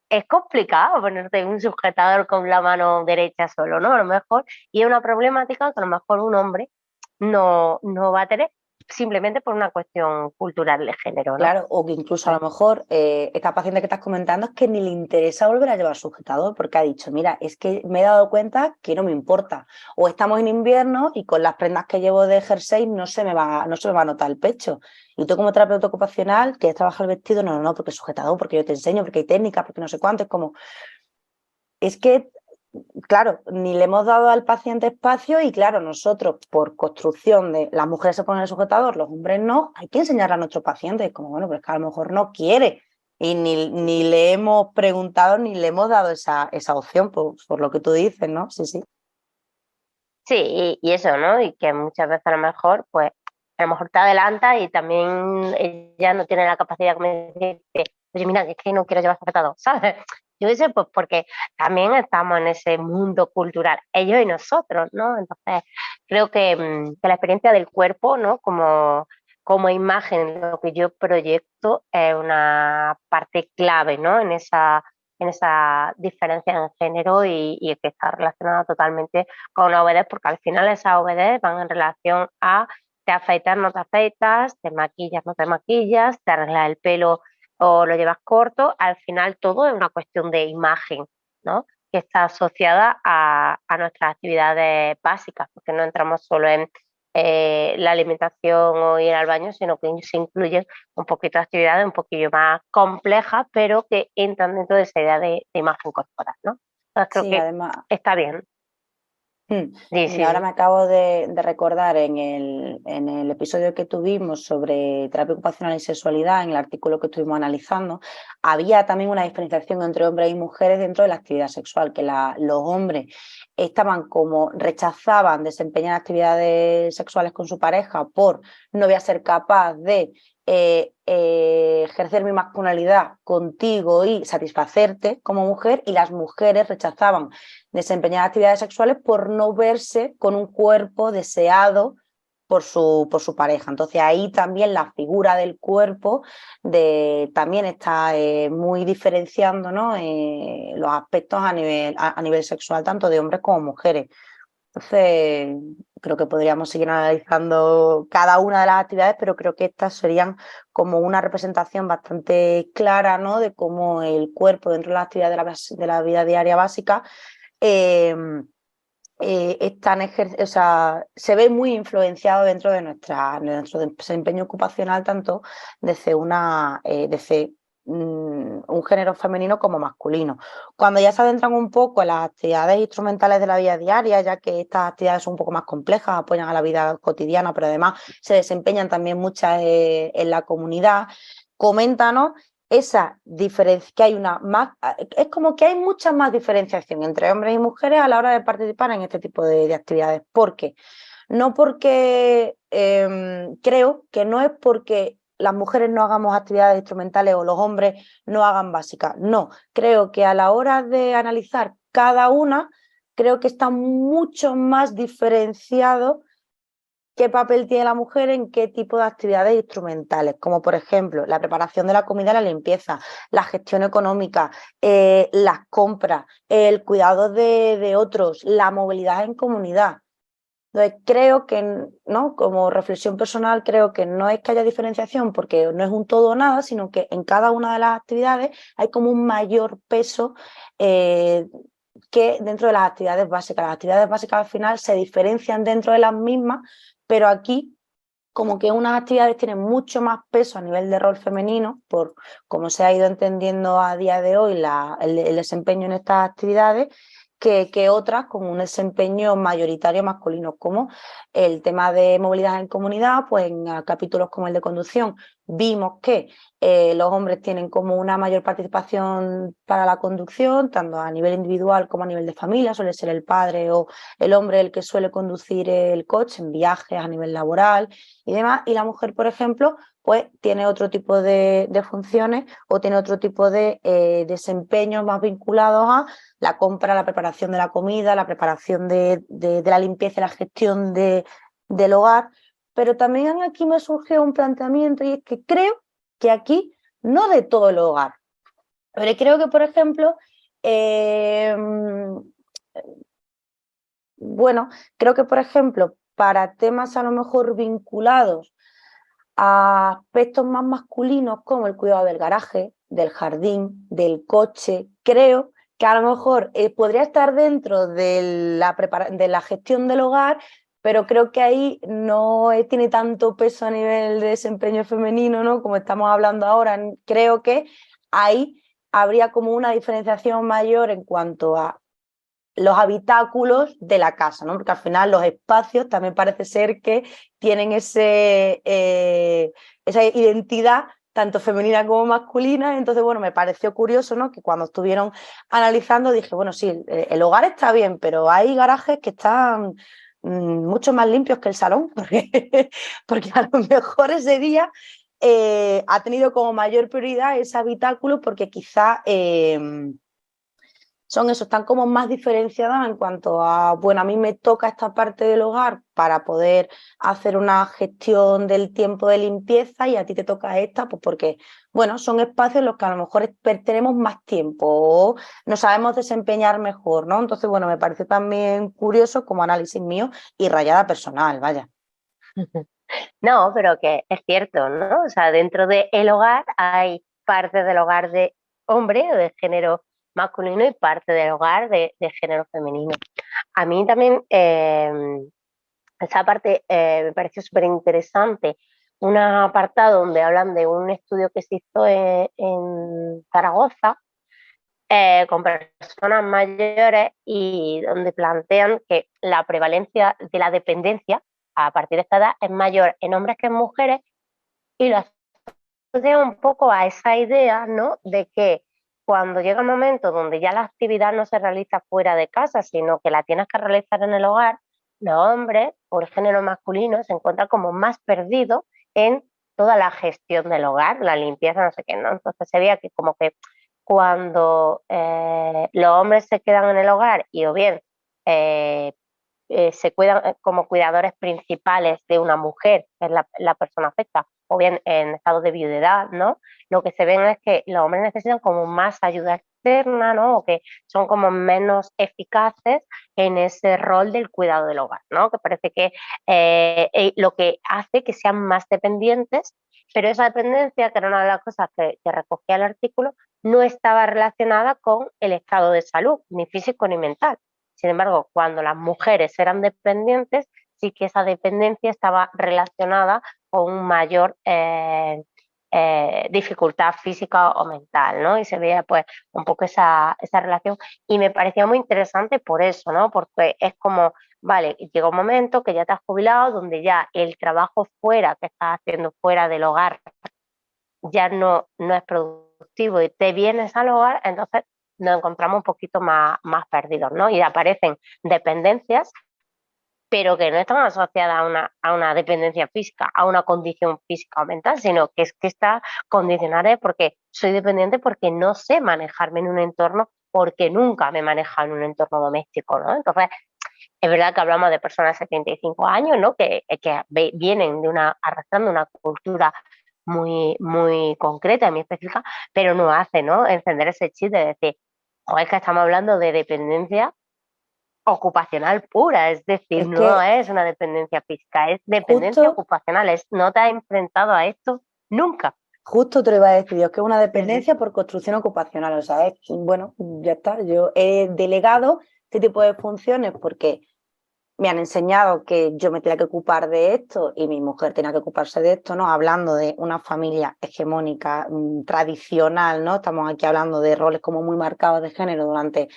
es complicado ponerte un sujetador con la mano derecha solo, ¿no? A lo mejor, y es una problemática que a lo mejor un hombre no va a tener simplemente por una cuestión cultural de género, ¿no? Claro, o que incluso a lo mejor esta paciente que estás comentando es que ni le interesa volver a llevar sujetador porque ha dicho, mira, es que me he dado cuenta que no me importa. O estamos en invierno y con las prendas que llevo de jersey no se me va a notar el pecho. Y tú como terapeuta ocupacional, ¿quieres trabajar el vestido? No, no, no, porque sujetador, porque yo te enseño, porque hay técnicas, porque no sé cuánto. Es que claro, ni le hemos dado al paciente espacio y claro, nosotros por construcción de las mujeres se ponen el sujetador, los hombres no, hay que enseñarle a nuestros pacientes, como bueno, pues que a lo mejor no quiere y ni le hemos preguntado ni le hemos dado esa opción por lo que tú dices, ¿no? Sí, sí. Sí, y eso, ¿no? Y que muchas veces a lo mejor, pues, a lo mejor te adelanta y también ella no tiene la capacidad como de decirte, oye, mira, es que no quiero llevar sujetador, ¿sabes? Yo sé, pues porque también estamos en ese mundo cultural, ellos y nosotros, ¿no? Entonces, creo que la experiencia del cuerpo, ¿no? Como imagen, lo que yo proyecto es una parte clave, ¿no? En esa en esa diferencia en género y que está relacionada totalmente con la obedez, porque al final esas obedez van en relación a te afeitas, no te afeitas, te maquillas, no te maquillas, te arreglas el pelo o lo llevas corto, al final todo es una cuestión de imagen, ¿no? Que está asociada a nuestras actividades básicas, porque no entramos solo en la alimentación o ir al baño, sino que se incluyen un poquito de actividades un poquillo más complejas, pero que entran dentro de esa idea de imagen corporal, ¿no? Entonces creo Sí, que además. está bien. Sí, Pues mira, sí, ahora sí. me acabo de recordar en el episodio que tuvimos sobre terapia ocupacional y sexualidad, en el artículo que estuvimos analizando, había también una diferenciación entre hombres y mujeres dentro de la actividad sexual, que los hombres estaban como rechazaban desempeñar actividades sexuales con su pareja por no voy a ser capaz de ejercer mi masculinidad contigo y satisfacerte como mujer, y las mujeres rechazaban desempeñar actividades sexuales por no verse con un cuerpo deseado por su pareja. Entonces ahí también la figura del cuerpo también está muy diferenciando, ¿no? Los aspectos a nivel sexual, tanto de hombres como mujeres. Entonces, creo que podríamos seguir analizando cada una de las actividades, pero creo que estas serían como una representación bastante clara, ¿no? De cómo el cuerpo dentro de las actividades de la vida diaria básica eh, o sea, se ve muy influenciado dentro de nuestro desempeño ocupacional, tanto desde, desde un género femenino como masculino. Cuando ya se adentran un poco en las actividades instrumentales de la vida diaria, ya que estas actividades son un poco más complejas, apoyan a la vida cotidiana, pero además se desempeñan también muchas en la comunidad, coméntanos esa diferencia, que hay una más, es como que hay mucha más diferenciación entre hombres y mujeres a la hora de participar en este tipo de actividades. ¿Por qué? No porque creo que no es porque las mujeres no hagamos actividades instrumentales o los hombres no hagan básicas. No, creo que a la hora de analizar cada una, creo que está mucho más diferenciado qué papel tiene la mujer en qué tipo de actividades instrumentales, como por ejemplo la preparación de la comida y la limpieza, la gestión económica, las compras, el cuidado de otros, la movilidad en comunidad. Entonces, creo que, ¿no? Como reflexión personal, creo que no es que haya diferenciación porque no es un todo o nada, sino que en cada una de las actividades hay como un mayor peso que dentro de las actividades básicas. Las actividades básicas al final se diferencian dentro de las mismas, pero aquí como que unas actividades tienen mucho más peso a nivel de rol femenino, por cómo se ha ido entendiendo a día de hoy el desempeño en estas actividades, que otras con un desempeño mayoritario masculino, como el tema de movilidad en comunidad, pues en capítulos como el de conducción vimos que los hombres tienen como una mayor participación para la conducción, tanto a nivel individual como a nivel de familia, suele ser el padre o el hombre el que suele conducir el coche en viajes a nivel laboral y demás, y la mujer, por ejemplo, pues tiene otro tipo de funciones o tiene otro tipo de desempeños más vinculados a la compra, la preparación de la comida, la preparación de la limpieza y la gestión del hogar. Pero también aquí me surgió un planteamiento y es que creo que aquí no de todo el hogar, pero creo que, por ejemplo, bueno, creo que, por ejemplo, para temas a lo mejor vinculados a aspectos más masculinos como el cuidado del garaje, del jardín, del coche, creo que a lo mejor podría estar dentro de de la gestión del hogar, pero creo que ahí no tiene tanto peso a nivel de desempeño femenino, ¿no? Como estamos hablando ahora, creo que ahí habría como una diferenciación mayor en cuanto a los habitáculos de la casa, ¿no? Porque al final los espacios también parece ser que tienen esa identidad tanto femenina como masculina. Entonces, bueno, me pareció curioso, ¿no? Que cuando estuvieron analizando dije, bueno, sí, el hogar está bien, pero hay garajes que están mucho más limpios que el salón, porque a lo mejor ese día ha tenido como mayor prioridad ese habitáculo porque quizá son eso, están como más diferenciadas en cuanto a, bueno, a mí me toca esta parte del hogar para poder hacer una gestión del tiempo de limpieza y a ti te toca esta, pues porque, bueno, son espacios en los que a lo mejor tenemos más tiempo o nos sabemos desempeñar mejor, ¿no? Entonces, bueno, me parece también curioso como análisis mío y rayada personal, vaya. No, pero que es cierto, ¿no? O sea, dentro del hogar hay parte del hogar de hombre o de género masculino y parte del hogar de género femenino. A mí también esa parte me pareció súper interesante. Un apartado donde hablan de un estudio que se hizo en Zaragoza con personas mayores y donde plantean que la prevalencia de la dependencia a partir de esta edad es mayor en hombres que en mujeres y lo asocia un poco a esa idea, ¿no? De que cuando llega el momento donde ya la actividad no se realiza fuera de casa, sino que la tienes que realizar en el hogar, los hombres, por género masculino, se encuentran como más perdidos en toda la gestión del hogar, la limpieza, no sé qué, ¿no? Entonces se veía que como que cuando los hombres se quedan en el hogar y o bien eh, se cuidan como cuidadores principales de una mujer, que es la persona afecta, o bien en estado de viudedad, ¿no? Lo que se ven es que los hombres necesitan como más ayuda externa, ¿no? O que son como menos eficaces en ese rol del cuidado del hogar, ¿no? Que parece que lo que hace que sean más dependientes, pero esa dependencia, que era una de las cosas que recogía el artículo, no estaba relacionada con el estado de salud, ni físico ni mental. Sin embargo, cuando las mujeres eran dependientes, sí que esa dependencia estaba relacionada con mayor dificultad física o mental, ¿no? Y se veía pues un poco esa relación y me parecía muy interesante por eso, ¿no? Porque es como, vale, llega un momento que ya te has jubilado, donde ya el trabajo fuera que estás haciendo fuera del hogar ya no es productivo y te vienes al hogar, entonces nos encontramos un poquito más perdidos, ¿no? Y aparecen dependencias, pero que no están asociadas a una dependencia física, a una condición física o mental, sino que es que está condicionada porque soy dependiente porque no sé manejarme en un entorno, porque nunca me he manejado en un entorno doméstico, ¿no? Entonces, es verdad que hablamos de personas de 75 años, ¿no? Que vienen arrastrando una cultura muy concreta, muy específica, pero no hace, ¿no? Encender ese chip de decir, joder, es que estamos hablando de dependencia ocupacional pura, es decir, Es no que es una dependencia física, es dependencia justo ocupacional, no te has enfrentado a esto nunca. Justo te lo iba a decir yo, es que es una Sí, sí. dependencia por construcción ocupacional, o sea, bueno, ya está, yo he delegado este tipo de funciones porque me han enseñado que yo me tenía que ocupar de esto y mi mujer tenía que ocuparse de esto, ¿no? Hablando de una familia hegemónica, tradicional, ¿no? Estamos aquí hablando de roles como muy marcados de género durante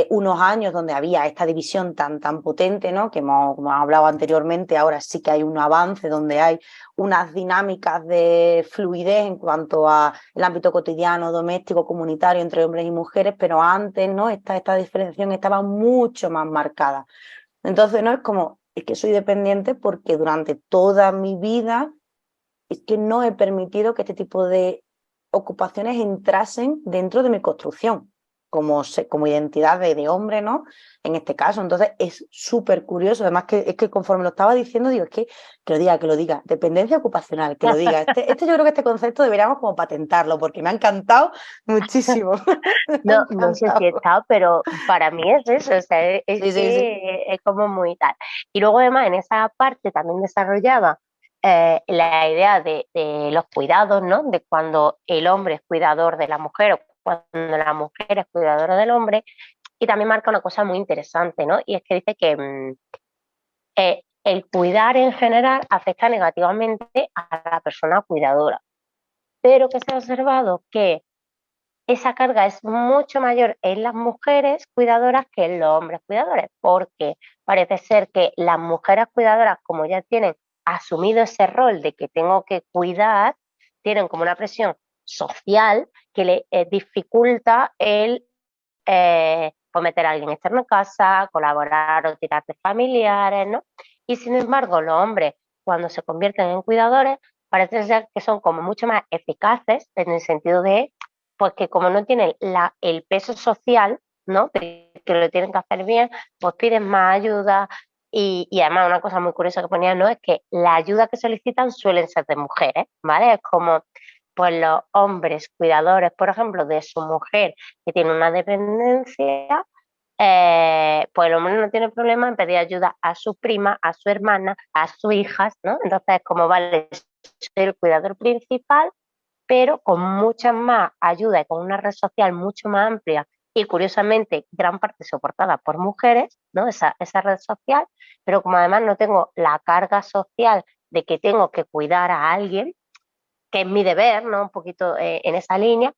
unos años donde había esta división tan potente, ¿no? Que como hemos hablado anteriormente, ahora sí que hay un avance donde hay unas dinámicas de fluidez en cuanto al ámbito cotidiano, doméstico, comunitario entre hombres y mujeres, pero antes, ¿no? Esta diferenciación estaba mucho más marcada. Entonces, no es como, es que soy dependiente porque durante toda mi vida es que no he permitido que este tipo de ocupaciones entrasen dentro de mi construcción como identidad de hombre, ¿no? En este caso. Entonces es súper curioso. Además que es que conforme lo estaba diciendo, digo, es que lo diga. Dependencia ocupacional, que lo diga. Yo creo que este concepto deberíamos como patentarlo porque me ha encantado muchísimo. Me ha No sé si he encantado. estado, pero para mí es eso, o sea, es Sí, sí, sí. que es como muy tal. Y luego además en esa parte también desarrollaba la idea de los cuidados, ¿no? De cuando el hombre es cuidador de la mujer o cuando la mujer es cuidadora del hombre. Y también marca una cosa muy interesante, ¿no? Y es que dice que el cuidar en general afecta negativamente a la persona cuidadora, pero que se ha observado que esa carga es mucho mayor en las mujeres cuidadoras que en los hombres cuidadores, porque parece ser que las mujeres cuidadoras, como ya tienen asumido ese rol de que tengo que cuidar, tienen como una presión social que le dificulta el pues meter a alguien externo en casa, colaborar o tirar de familiares, ¿no? Y sin embargo, los hombres, cuando se convierten en cuidadores, parece ser que son como mucho más eficaces en el sentido de, pues que como no tienen el peso social, ¿no? De que lo tienen que hacer bien, pues piden más ayuda. Y además una cosa muy curiosa que ponía, ¿no? Es que la ayuda que solicitan suelen ser de mujeres, ¿vale? Es como pues los hombres cuidadores, por ejemplo, de su mujer que tiene una dependencia, pues el hombre no tiene problema en pedir ayuda a su prima, a su hermana, a sus hijas, ¿no? Entonces es como, vale, soy el cuidador principal, pero con mucha más ayuda y con una red social mucho más amplia y curiosamente gran parte soportada por mujeres, ¿no? Esa red social, pero como además no tengo la carga social de que tengo que cuidar a alguien, que es mi deber, ¿no? Un poquito en esa línea,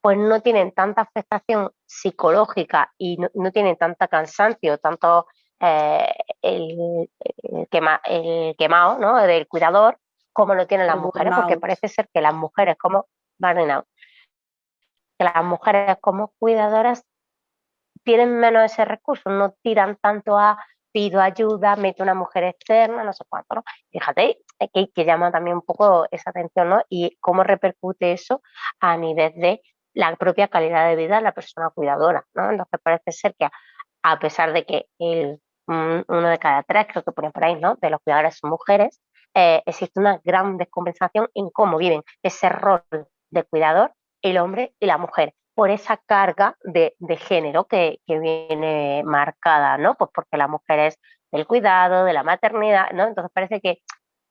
pues no tienen tanta afectación psicológica y no tienen tanta cansancio, tanto eh, el quemado, ¿no? Del cuidador, como lo tienen las El mujeres, porque burnout. parece ser que las mujeres como burnout, que las mujeres como cuidadoras tienen menos ese recurso, no tiran tanto a pido ayuda, meto una mujer externa, no sé cuánto, ¿no? Fíjate que llama también un poco esa atención, ¿no? Y cómo repercute eso a nivel de la propia calidad de vida de la persona cuidadora, ¿no? Entonces parece ser que a pesar de que uno de cada tres, creo que ponen por ahí, ¿no? De los cuidadores son mujeres, existe una gran descompensación en cómo viven ese rol de cuidador el hombre y la mujer por esa carga de género que viene marcada, ¿no? Pues porque la mujer es del cuidado, de la maternidad, ¿no? Entonces parece que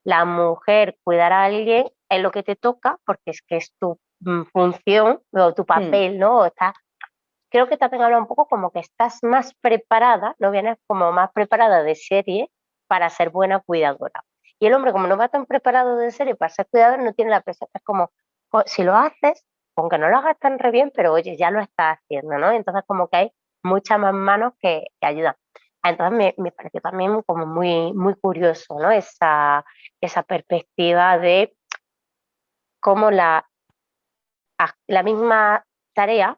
la mujer cuidar a alguien es lo que te toca porque es que es tu función o tu Mm, papel, ¿no? Creo que también habla un poco como que estás más preparada, no vienes como más preparada de serie para ser buena cuidadora. Y el hombre, como no va tan preparado de serie para ser cuidador, no tiene la presión. Es como, si lo haces, aunque no lo hagas tan re bien, pero oye, ya lo estás haciendo, ¿no? Entonces, como que hay muchas más manos que ayudan. Entonces, me pareció también como muy curioso, ¿no? Esa perspectiva de cómo la misma tarea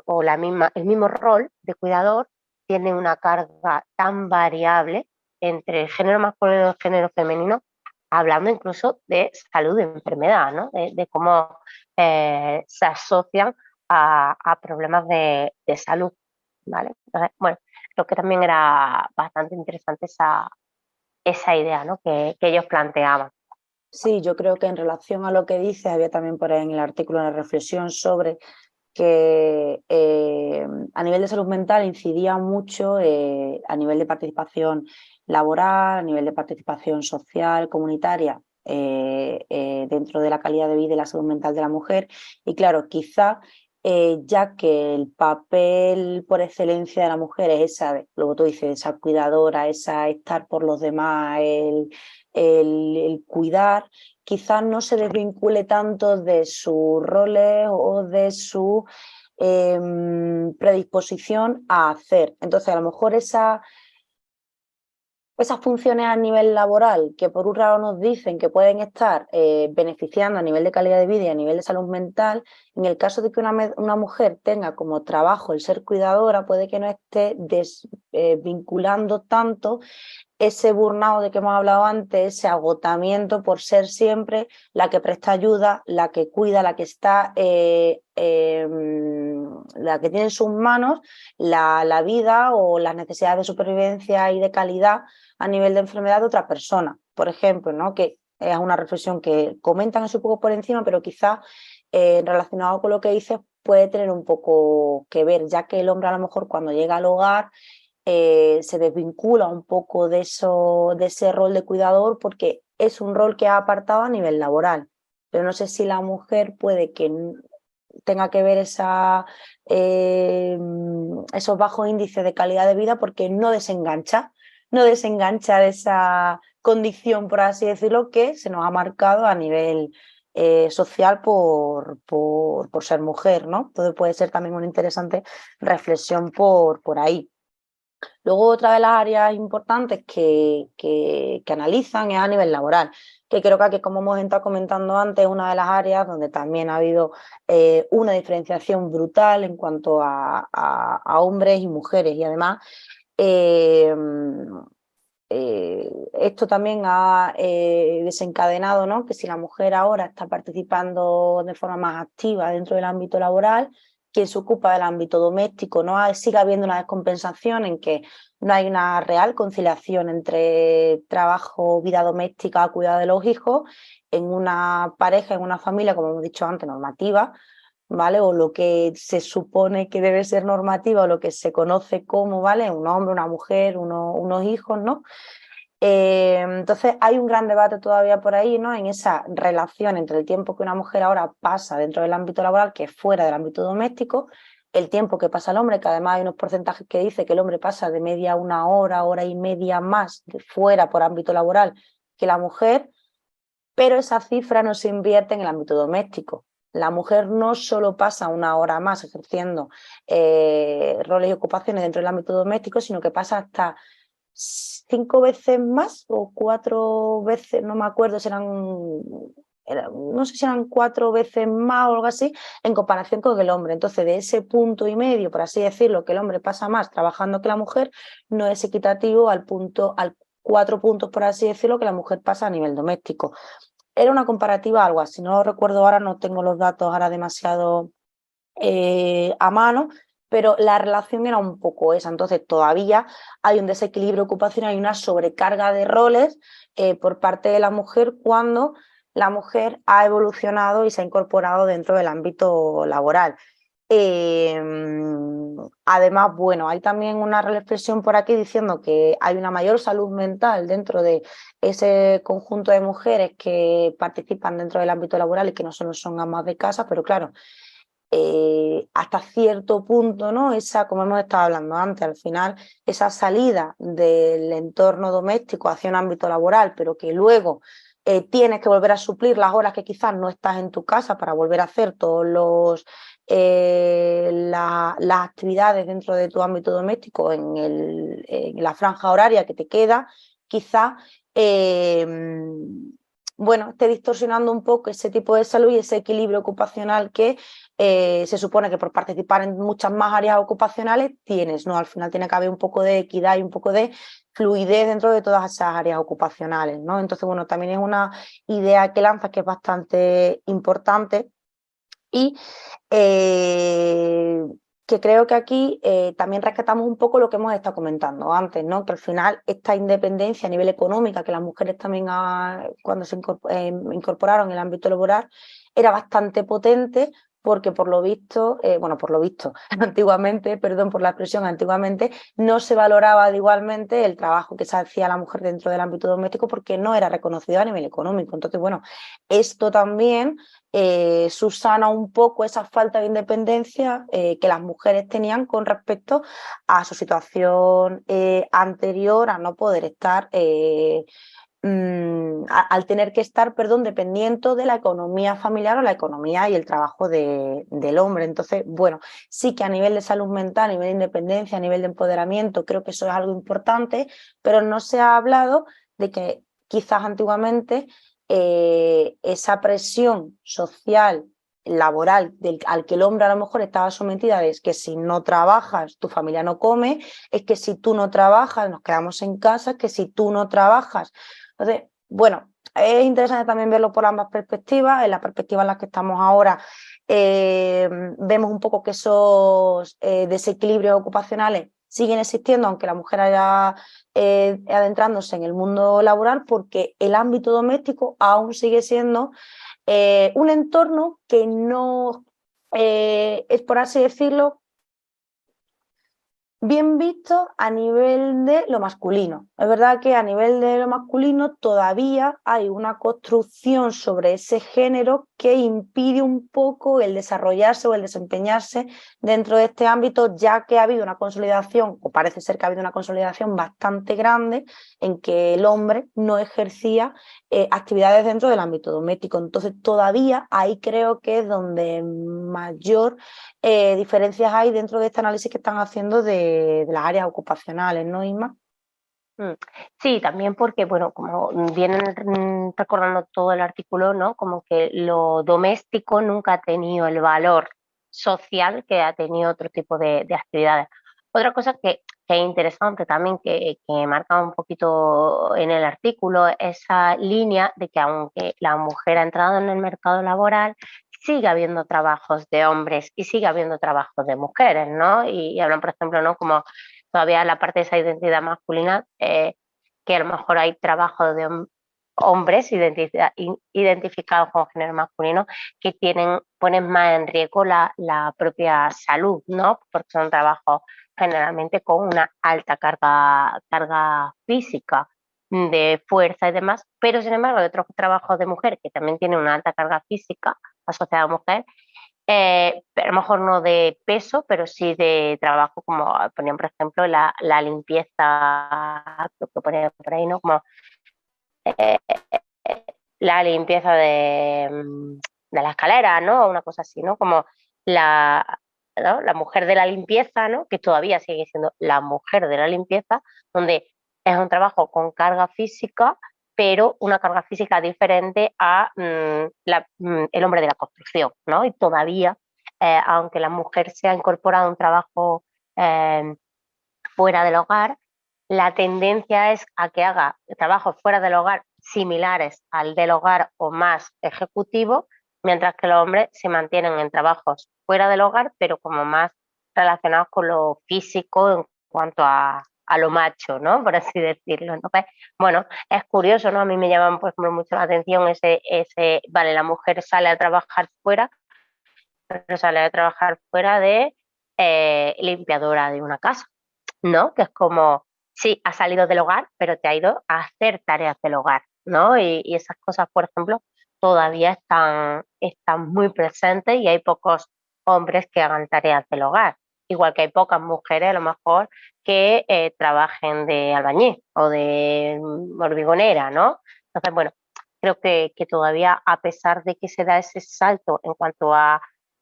o el mismo rol de cuidador tiene una carga tan variable entre el género masculino y el género femenino, hablando incluso de salud y enfermedad, ¿no? De cómo se asocian a problemas de salud, ¿vale? Entonces, bueno, creo que también era bastante interesante esa idea, ¿no? Que ellos planteaban. sí, yo creo que en relación a lo que dices, había también por ahí en el artículo una reflexión sobre que a nivel de salud mental incidía mucho a nivel de participación laboral, a nivel de participación social, comunitaria, dentro de la calidad de vida y la salud mental de la mujer. Y claro, quizá ya que el papel por excelencia de la mujer es esa, luego tú dices, esa cuidadora, esa estar por los demás, el cuidar, quizás no se desvincule tanto de sus roles o de su predisposición a hacer. Entonces, a lo mejor esas funciones a nivel laboral, que por un lado nos dicen que pueden estar beneficiando a nivel de calidad de vida y a nivel de salud mental, en el caso de que una mujer tenga como trabajo el ser cuidadora, puede que no esté desvinculando tanto ese burnout de que hemos hablado antes, ese agotamiento por ser siempre la que presta ayuda, la que cuida, la que está, la que tiene en sus manos la vida o las necesidades de supervivencia y de calidad a nivel de enfermedad de otra persona, por ejemplo, ¿no? Que es una reflexión que comentan así un poco por encima, pero quizás relacionado con lo que dices puede tener un poco que ver, ya que el hombre a lo mejor cuando llega al hogar se desvincula un poco de ese rol de cuidador porque es un rol que ha apartado a nivel laboral. Pero no sé si la mujer puede que tenga que ver esos bajos índices de calidad de vida porque no desengancha de esa condición, por así decirlo, que se nos ha marcado a nivel social por ser mujer, ¿no? Entonces puede ser también una interesante reflexión por ahí. Luego, otra de las áreas importantes que analizan es a nivel laboral, que creo que aquí, como hemos estado comentando antes, es una de las áreas donde también ha habido una diferenciación brutal en cuanto a hombres y mujeres. Y además, eh, esto también ha desencadenado, ¿no? Que si la mujer ahora está participando de forma más activa dentro del ámbito laboral, quien se ocupa del ámbito doméstico, ¿no? Sigue habiendo una descompensación en que no hay una real conciliación entre trabajo, vida doméstica, cuidado de los hijos, en una pareja, en una familia, como hemos dicho antes, normativa, ¿vale? O lo que se supone que debe ser normativa, o lo que se conoce como, ¿vale? Un hombre, una mujer, unos hijos, ¿no? Entonces hay un gran debate todavía por ahí, ¿no? En esa relación entre el tiempo que una mujer ahora pasa dentro del ámbito laboral, que es fuera del ámbito doméstico, el tiempo que pasa el hombre, que además hay unos porcentajes que dice que el hombre pasa de media una hora, hora y media más de fuera por ámbito laboral que la mujer, pero esa cifra no se invierte en el ámbito doméstico. La mujer no solo pasa una hora más ejerciendo roles y ocupaciones dentro del ámbito doméstico, sino que pasa hasta 5 veces más o 4 veces, no me acuerdo, no sé si eran 4 veces más o algo así, en comparación con el hombre. Entonces, de ese punto y medio, por así decirlo, que el hombre pasa más trabajando que la mujer, no es equitativo al 4 puntos, por así decirlo, que la mujer pasa a nivel doméstico. Era una comparativa algo así, no lo recuerdo ahora, no tengo los datos ahora demasiado a mano, pero la relación era un poco esa. Entonces todavía hay un desequilibrio ocupacional, hay una sobrecarga de roles por parte de la mujer cuando la mujer ha evolucionado y se ha incorporado dentro del ámbito laboral. Eh, Además, bueno, hay también una reflexión por aquí diciendo que hay una mayor salud mental dentro de ese conjunto de mujeres que participan dentro del ámbito laboral y que no solo son amas de casa, pero claro, hasta cierto punto, ¿no? Esa, como hemos estado hablando antes, al final, esa salida del entorno doméstico hacia un ámbito laboral, pero que luego tienes que volver a suplir las horas que quizás no estás en tu casa para volver a hacer todos las actividades dentro de tu ámbito doméstico en la franja horaria que te queda, quizás bueno, esté distorsionando un poco ese tipo de salud y ese equilibrio ocupacional que se supone que por participar en muchas más áreas ocupacionales tienes, ¿no? Al final tiene que haber un poco de equidad y un poco de fluidez dentro de todas esas áreas ocupacionales, ¿no? Entonces, bueno, también es una idea que lanzas que es bastante importante y que creo que aquí también rescatamos un poco lo que hemos estado comentando antes, ¿no? Que al final esta independencia a nivel económica que las mujeres también cuando se incorporaron en el ámbito laboral era bastante potente porque por lo visto, bueno, por lo visto, antiguamente, perdón por la expresión, antiguamente no se valoraba igualmente el trabajo que se hacía la mujer dentro del ámbito doméstico porque no era reconocido a nivel económico. Entonces, bueno, esto también subsana un poco esa falta de independencia que las mujeres tenían con respecto a su situación anterior a no poder estar, al tener que estar, perdón, dependiendo de la economía familiar o la economía y el trabajo del hombre. Entonces, bueno, sí que a nivel de salud mental, a nivel de independencia, a nivel de empoderamiento, creo que eso es algo importante, pero no se ha hablado de que quizás antiguamente esa presión social, laboral, al que el hombre a lo mejor estaba sometida, es que si no trabajas, tu familia no come, es que si tú no trabajas, nos quedamos en casa, que si tú no trabajas. Entonces, bueno, es interesante también verlo por ambas perspectivas. En la perspectiva en la que estamos ahora, vemos un poco que esos desequilibrios ocupacionales siguen existiendo, aunque la mujer haya adentrándose en el mundo laboral, porque el ámbito doméstico aún sigue siendo un entorno que no es, por así decirlo, bien visto a nivel de lo masculino. Es verdad que a nivel de lo masculino todavía hay una construcción sobre ese género que impide un poco el desarrollarse o el desempeñarse dentro de este ámbito, ya que ha habido una consolidación, o parece ser que ha habido una consolidación bastante grande en que el hombre no ejercía actividades dentro del ámbito doméstico. Entonces todavía ahí creo que es donde mayor diferencias hay dentro de este análisis que están haciendo de las áreas ocupacionales, ¿no, Isma? Sí, también porque, bueno, como vienen recordando todo el artículo, ¿no? Como que lo doméstico nunca ha tenido el valor social que ha tenido otro tipo de actividades. Otra cosa que es interesante también, que marca un poquito en el artículo, esa línea de que aunque la mujer ha entrado en el mercado laboral, sigue habiendo trabajos de hombres y sigue habiendo trabajos de mujeres, ¿no? Y hablan, por ejemplo, ¿no? Como todavía la parte de esa identidad masculina, que a lo mejor hay trabajos de hombres identificados con género masculino que ponen más en riesgo la propia salud, ¿no? Porque son trabajos generalmente con una alta carga física de fuerza y demás, pero sin embargo hay otros trabajos de mujer que también tienen una alta carga física asociada a mujer, a lo mejor no de peso, pero sí de trabajo, como ponían por ejemplo la limpieza, lo que ponían por ahí, ¿no? Como eh, la limpieza de la escalera, ¿no? Una cosa así, ¿no? Como la, ¿no? La mujer de la limpieza, ¿no? Que todavía sigue siendo la mujer de la limpieza, donde es un trabajo con carga física, pero una carga física diferente a el hombre de la construcción, ¿no? Y todavía, aunque la mujer se ha incorporado a un trabajo eh, fuera del hogar, la tendencia es a que haga trabajos fuera del hogar similares al del hogar o más ejecutivo, mientras que los hombres se mantienen en trabajos fuera del hogar, pero como más relacionados con lo físico en cuanto a lo macho, ¿no? Por así decirlo. Entonces, bueno, es curioso, ¿no? A mí me llama, por ejemplo, mucho la atención vale, la mujer sale a trabajar fuera, pero sale a trabajar fuera de limpiadora de una casa, ¿no? Que es como, sí, has salido del hogar, pero te ha ido a hacer tareas del hogar, ¿no? Y esas cosas, por ejemplo, todavía están muy presentes y hay pocos hombres que hagan tareas del hogar. Igual que hay pocas mujeres, a lo mejor, que trabajen de albañil o de hormigonera, ¿no? Entonces, bueno, creo que todavía, a pesar de que se da ese salto en cuanto a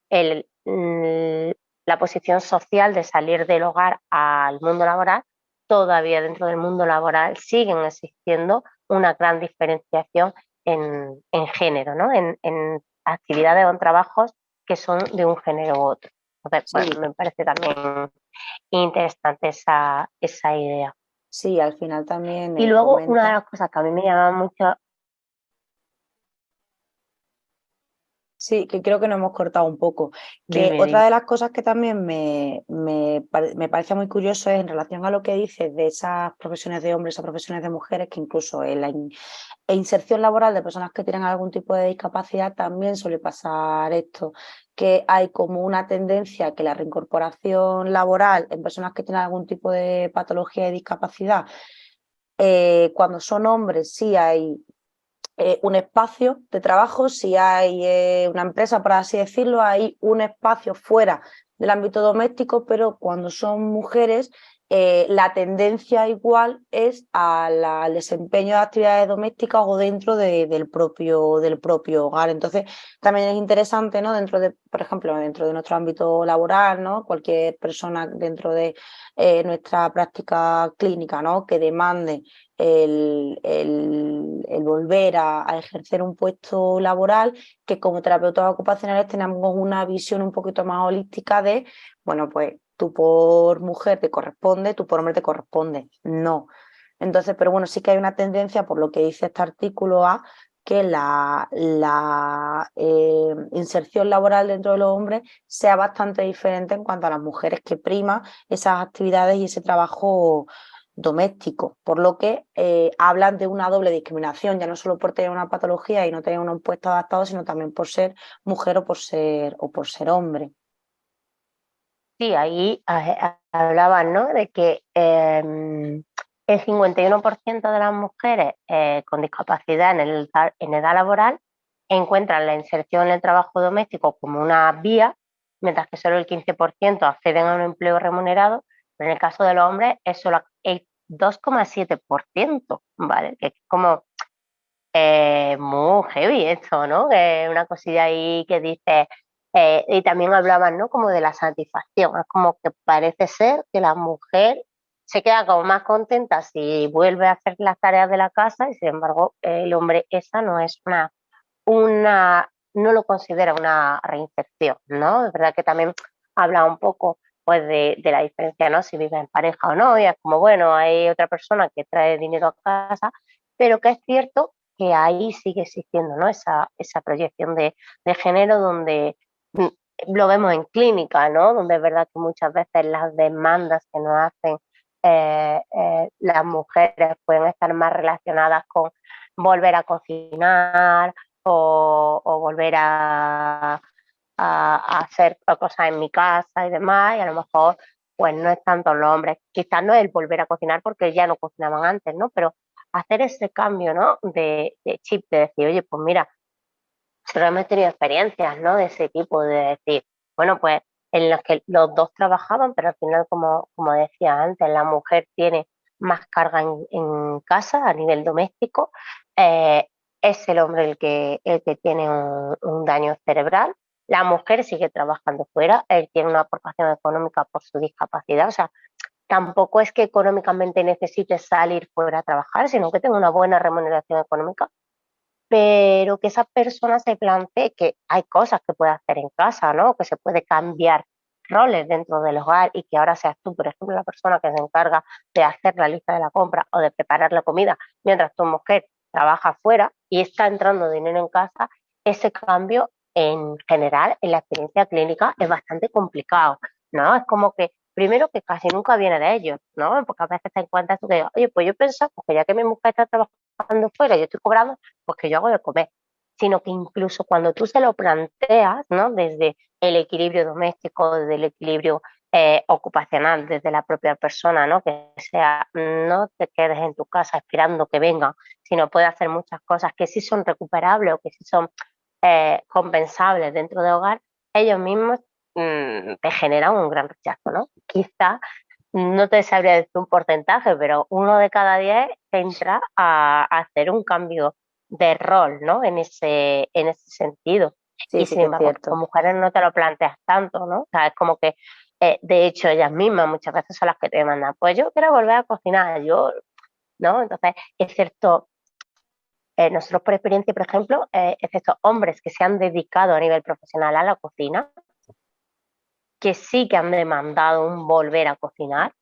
el, la posición social de salir del hogar al mundo laboral, todavía dentro del mundo laboral siguen existiendo una gran diferenciación en género, ¿no? En actividades o en trabajos que son de un género u otro. Entonces, Sí, bueno, me parece también interesante esa idea. sí, al final también Y luego, una de comenta. las cosas que a mí me llama mucho. Sí, que creo que nos hemos cortado un poco. Que Dime, otra dime. de las cosas que también me parece muy curioso es en relación a lo que dices de esas profesiones de hombres a profesiones de mujeres, que incluso en la inserción laboral de personas que tienen algún tipo de discapacidad también suele pasar esto, que hay como una tendencia que la reincorporación laboral en personas que tienen algún tipo de patología y discapacidad, cuando son hombres sí hay un espacio de trabajo, si hay una empresa, por así decirlo, hay un espacio fuera del ámbito doméstico, pero cuando son mujeres, la tendencia igual es al desempeño de actividades domésticas o dentro del propio hogar. Entonces, también es interesante, ¿no? Dentro de, por ejemplo, dentro de nuestro ámbito laboral, ¿no? Cualquier persona dentro de nuestra práctica clínica, ¿no? Que demande el volver a ejercer un puesto laboral, que como terapeutas ocupacionales tenemos una visión un poquito más holística de, bueno, pues tú por mujer te corresponde, tú por hombre te corresponde. No. Entonces, pero bueno, sí que hay una tendencia, por lo que dice este artículo, a que la inserción laboral dentro de los hombres sea bastante diferente en cuanto a las mujeres, que prima esas actividades y ese trabajo doméstico, por lo que hablan de una doble discriminación, ya no solo por tener una patología y no tener un puesto adaptado, sino también por ser mujer o por ser hombre. Sí, ahí hablaban, ¿no? De que el 51% de las mujeres con discapacidad en edad laboral encuentran la inserción en el trabajo doméstico como una vía, mientras que solo el 15% acceden a un empleo remunerado, pero en el caso de los hombres es solo el 2,7%, ¿vale? Que es como muy heavy esto, ¿no? Que es una cosilla ahí que dice, y también hablaban, ¿no? Como de la satisfacción, es como que parece ser que la mujer se queda como más contenta si vuelve a hacer las tareas de la casa y sin embargo el hombre esa no es no lo considera una reinserción, ¿no? Es verdad que también habla un poco pues de la diferencia, ¿no? Si vive en pareja o no, y es como, bueno, hay otra persona que trae dinero a casa, pero que es cierto que ahí sigue existiendo, ¿no? Esa proyección de género donde lo vemos en clínica, ¿no? Donde es verdad que muchas veces las demandas que nos hacen las mujeres pueden estar más relacionadas con volver a cocinar o volver a hacer cosas en mi casa y demás, y a lo mejor pues no es tanto los hombres, quizás no es el volver a cocinar porque ya no cocinaban antes, ¿no? Pero hacer ese cambio, ¿no? De chip, de decir, oye, pues mira, solo hemos tenido experiencias, ¿no? De ese tipo, de decir, bueno, pues en los que los dos trabajaban, pero al final, como decía antes, la mujer tiene más carga en casa a nivel doméstico, eh, es el hombre el que tiene un daño cerebral, la mujer sigue trabajando fuera, él tiene una aportación económica por su discapacidad, o sea, tampoco es que económicamente necesite salir fuera a trabajar, sino que tenga una buena remuneración económica, pero que esa persona se plantee que hay cosas que puede hacer en casa, ¿no? Que se puede cambiar roles dentro del hogar y que ahora seas tú, por ejemplo, la persona que se encarga de hacer la lista de la compra o de preparar la comida, mientras tu mujer trabaja fuera y está entrando dinero en casa, ese cambio en general en la experiencia clínica es bastante complicado, ¿no? Es como que primero que casi nunca viene de ellos, ¿no? Porque a veces te encuentras tú que, oye, pues yo pensaba que ya que mi mujer está trabajando fuera y yo estoy cobrando, pues que yo hago de comer, sino que incluso cuando tú se lo planteas, ¿no? Desde el equilibrio doméstico, desde el equilibrio ocupacional, desde la propia persona, ¿no? Que sea, no te quedes en tu casa esperando que vengan, sino puedes hacer muchas cosas que sí son recuperables o que sí son compensables dentro del hogar, ellos mismos te generan un gran rechazo, ¿no? Quizá no te sabría decir un porcentaje, pero 1 de cada 10 entra a hacer un cambio de rol, ¿no? En ese sentido. Sí, Y sí sin que es embargo, cierto. con mujeres no te lo planteas tanto, ¿no? O sea, es como que, de hecho, ellas mismas muchas veces son las que te mandan, pues yo quiero volver a cocinar, yo, ¿no? Entonces, es cierto, nosotros por experiencia, por ejemplo, excepto hombres que se han dedicado a nivel profesional a la cocina, que sí que han demandado un volver a cocinar,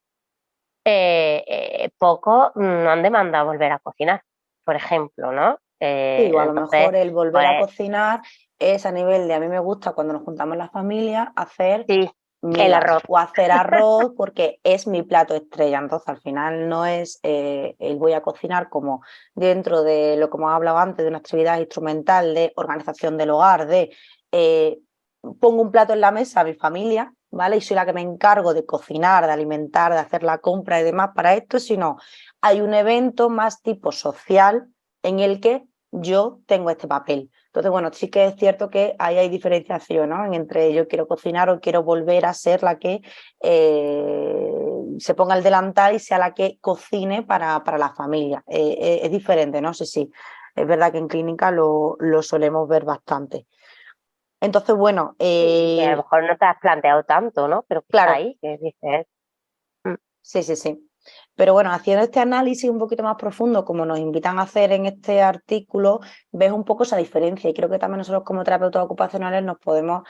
pocos no han demandado volver a cocinar, por ejemplo, ¿no? Sí, o a lo Entonces, mejor el volver a pues cocinar es a nivel de a mí me gusta cuando nos juntamos la familia hacer sí, el migas arroz, o hacer arroz porque es mi plato estrella. Entonces, al final no es el voy a cocinar como dentro de lo que hemos hablado antes, de una actividad instrumental de organización del hogar, de eh, pongo un plato en la mesa a mi familia, ¿vale? Y soy la que me encargo de cocinar, de alimentar, de hacer la compra y demás para esto, sino hay un evento más tipo social en el que yo tengo este papel. Entonces, bueno, sí que es cierto que ahí hay diferenciación, ¿no? Entre yo quiero cocinar o quiero volver a ser la que se ponga el delantal y sea la que cocine para la familia. Es diferente, ¿no? Sí, sí. Es verdad que en clínica lo solemos ver bastante. Entonces, bueno, sí, que a lo mejor no te has planteado tanto, ¿no? Pero que está claro, ahí, que dices, mm, sí, sí, sí. Pero bueno, haciendo este análisis un poquito más profundo, como nos invitan a hacer en este artículo, ves un poco esa diferencia y creo que también nosotros como terapeutas ocupacionales nos podemos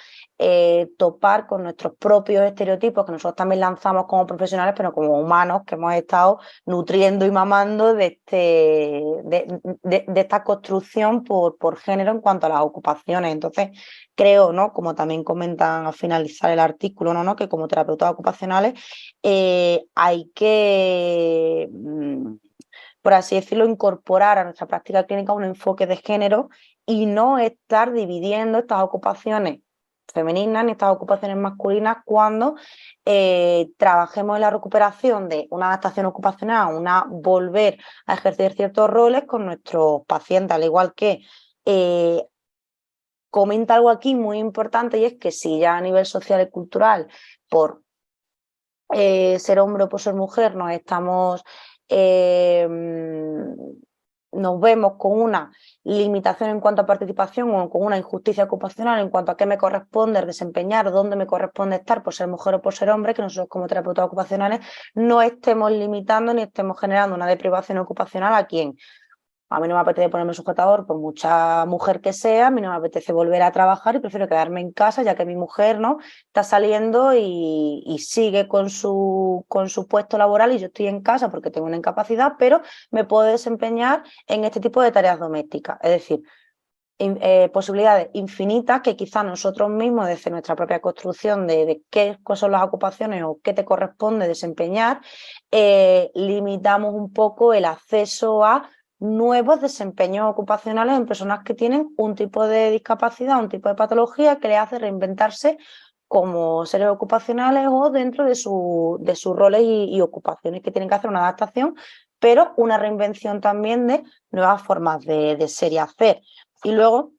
topar con nuestros propios estereotipos que nosotros también lanzamos como profesionales, pero como humanos que hemos estado nutriendo y mamando de esta construcción por género en cuanto a las ocupaciones. Entonces, creo, ¿no? Como también comentan al finalizar el artículo, ¿no? Que como terapeutas ocupacionales hay que, por así decirlo, incorporar a nuestra práctica clínica un enfoque de género y no estar dividiendo estas ocupaciones femeninas ni estas ocupaciones masculinas cuando trabajemos en la recuperación de una adaptación ocupacional, una volver a ejercer ciertos roles con nuestros pacientes, al igual que comenta algo aquí muy importante y es que si ya a nivel social y cultural, por ser hombre o por ser mujer, eh, nos vemos con una limitación en cuanto a participación o con una injusticia ocupacional en cuanto a qué me corresponde desempeñar, dónde me corresponde estar por ser mujer o por ser hombre, que nosotros como terapeutas ocupacionales no estemos limitando ni estemos generando una deprivación ocupacional a quien A mí no me apetece ponerme sujetador por mucha mujer que sea, a mí no me apetece volver a trabajar y prefiero quedarme en casa ya que mi mujer, ¿no?, está saliendo y sigue con su puesto laboral y yo estoy en casa porque tengo una incapacidad, pero me puedo desempeñar en este tipo de tareas domésticas. Es decir, posibilidades infinitas que quizás nosotros mismos, desde nuestra propia construcción de qué son las ocupaciones o qué te corresponde desempeñar, limitamos un poco el acceso a nuevos desempeños ocupacionales en personas que tienen un tipo de discapacidad, un tipo de patología que les hace reinventarse como seres ocupacionales o dentro de sus roles y ocupaciones, que tienen que hacer una adaptación, pero una reinvención también de nuevas formas de ser y hacer. Y luego,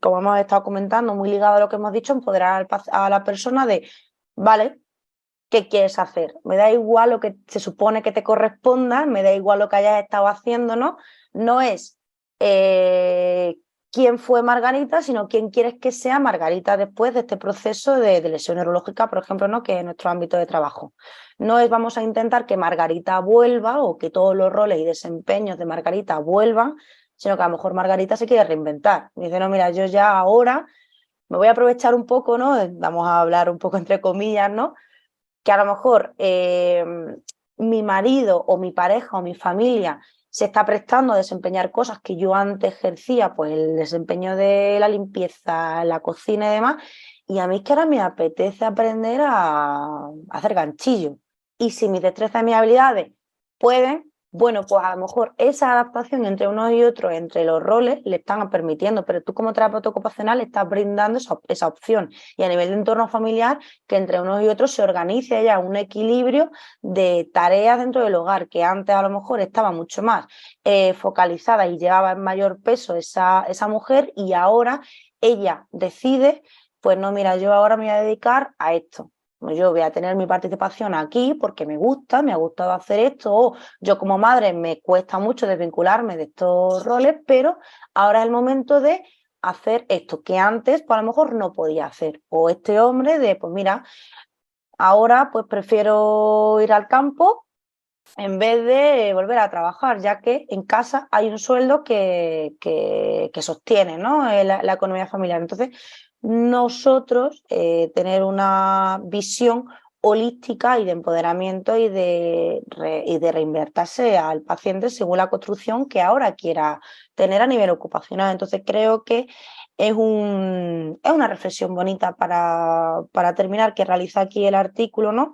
como hemos estado comentando, muy ligado a lo que hemos dicho, empoderar a la persona de, vale, ¿qué quieres hacer? Me da igual lo que se supone que te corresponda, me da igual lo que hayas estado haciendo, ¿no? No es quién fue Margarita, sino quién quieres que sea Margarita después de este proceso de lesión neurológica, por ejemplo, ¿no?, que es nuestro ámbito de trabajo. No es vamos a intentar que Margarita vuelva o que todos los roles y desempeños de Margarita vuelvan, sino que a lo mejor Margarita se quiere reinventar. Me dice, no, mira, yo ya ahora me voy a aprovechar un poco, ¿no? Vamos a hablar un poco entre comillas, ¿no?, que a lo mejor mi marido o mi pareja o mi familia se está prestando a desempeñar cosas que yo antes ejercía, pues el desempeño de la limpieza, la cocina y demás, y a mí es que ahora me apetece aprender a hacer ganchillo. Y si mis destrezas y mis habilidades pueden, bueno, pues a lo mejor esa adaptación entre unos y otros, entre los roles, le están permitiendo, pero tú como terapeuta ocupacional estás brindando esa opción. Y a nivel de entorno familiar, que entre unos y otros se organice ya un equilibrio de tareas dentro del hogar, que antes a lo mejor estaba mucho más focalizada y llevaba en mayor peso esa mujer, y ahora ella decide, pues no, mira, yo ahora me voy a dedicar a esto. Yo voy a tener mi participación aquí porque me gusta, me ha gustado hacer esto, o yo como madre me cuesta mucho desvincularme de estos roles, pero ahora es el momento de hacer esto que antes pues, a lo mejor no podía hacer. O este hombre de, pues mira, ahora pues prefiero ir al campo en vez de volver a trabajar, ya que en casa hay un sueldo que sostiene, ¿no?, la economía familiar. Entonces, nosotros tener una visión holística y de empoderamiento y de reinvertirse al paciente según la construcción que ahora quiera tener a nivel ocupacional. Entonces, creo que es una reflexión bonita para terminar que realiza aquí el artículo, ¿no?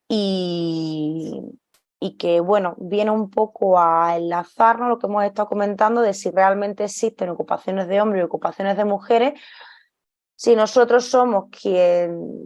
Y, y que, bueno, viene un poco a enlazarnos lo que hemos estado comentando de si realmente existen ocupaciones de hombres y ocupaciones de mujeres, si nosotros somos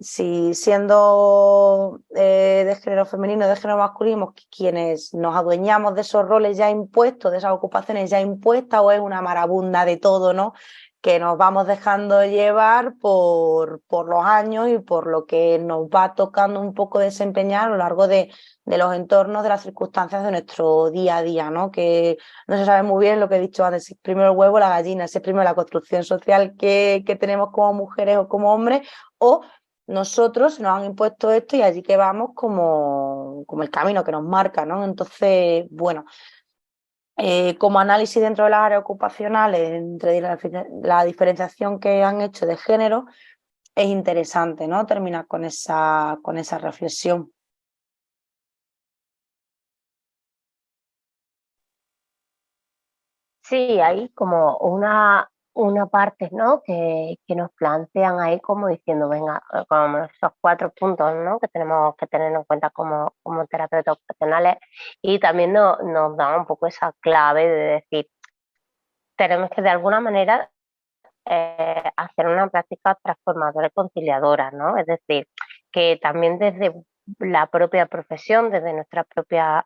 si siendo de género femenino, de género masculino, quienes nos adueñamos de esos roles ya impuestos, de esas ocupaciones ya impuestas, o es una marabunda de todo, ¿no?, que nos vamos dejando llevar por los años y por lo que nos va tocando un poco desempeñar a lo largo de los entornos, de las circunstancias de nuestro día a día, ¿no? Que no se sabe muy bien lo que he dicho antes, si primero el huevo o la gallina, si es primero la construcción social que tenemos como mujeres o como hombres, o nosotros nos han impuesto esto y allí que vamos como el camino que nos marca, ¿no? Entonces, bueno, como análisis dentro de las áreas ocupacionales, entre la diferenciación que han hecho de género, es interesante, ¿no?, terminar con esa reflexión. Sí, hay como una parte, ¿no?, que nos plantean ahí como diciendo, venga, como esos 4 puntos, ¿no?, que tenemos que tener en cuenta como terapeutas ocupacionales, y también nos da un poco esa clave de decir, tenemos que de alguna manera hacer una práctica transformadora y conciliadora, ¿no? Es decir, que también desde la propia profesión, desde nuestra propia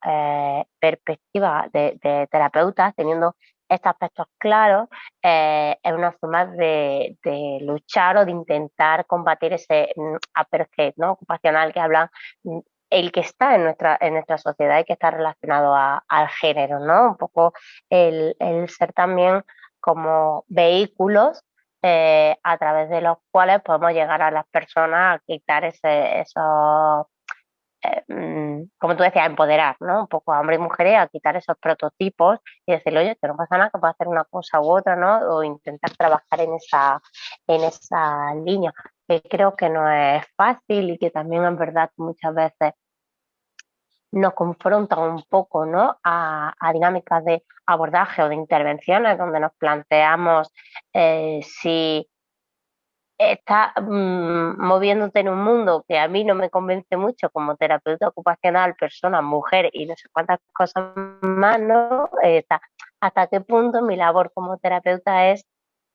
perspectiva de terapeutas, teniendo estos aspectos claros, es una forma de luchar o de intentar combatir ese apartheid, ¿no?, ocupacional que hablan, el que está en nuestra sociedad y que está relacionado al género, ¿no? Un poco el ser también como vehículos a través de los cuales podemos llegar a las personas a quitar como tú decías, empoderar, ¿no? Un poco a hombres y mujeres a quitar esos prototipos y decirle, oye, que no pasa nada, que puedes hacer una cosa u otra, ¿no? O intentar trabajar en esa línea, que creo que no es fácil y que también es verdad que muchas veces nos confrontan un poco, ¿no? A dinámicas de abordaje o de intervenciones donde nos planteamos si estás moviéndote en un mundo que a mí no me convence mucho como terapeuta ocupacional, persona, mujer y no sé cuántas cosas más, ¿no? Hasta qué punto mi labor como terapeuta es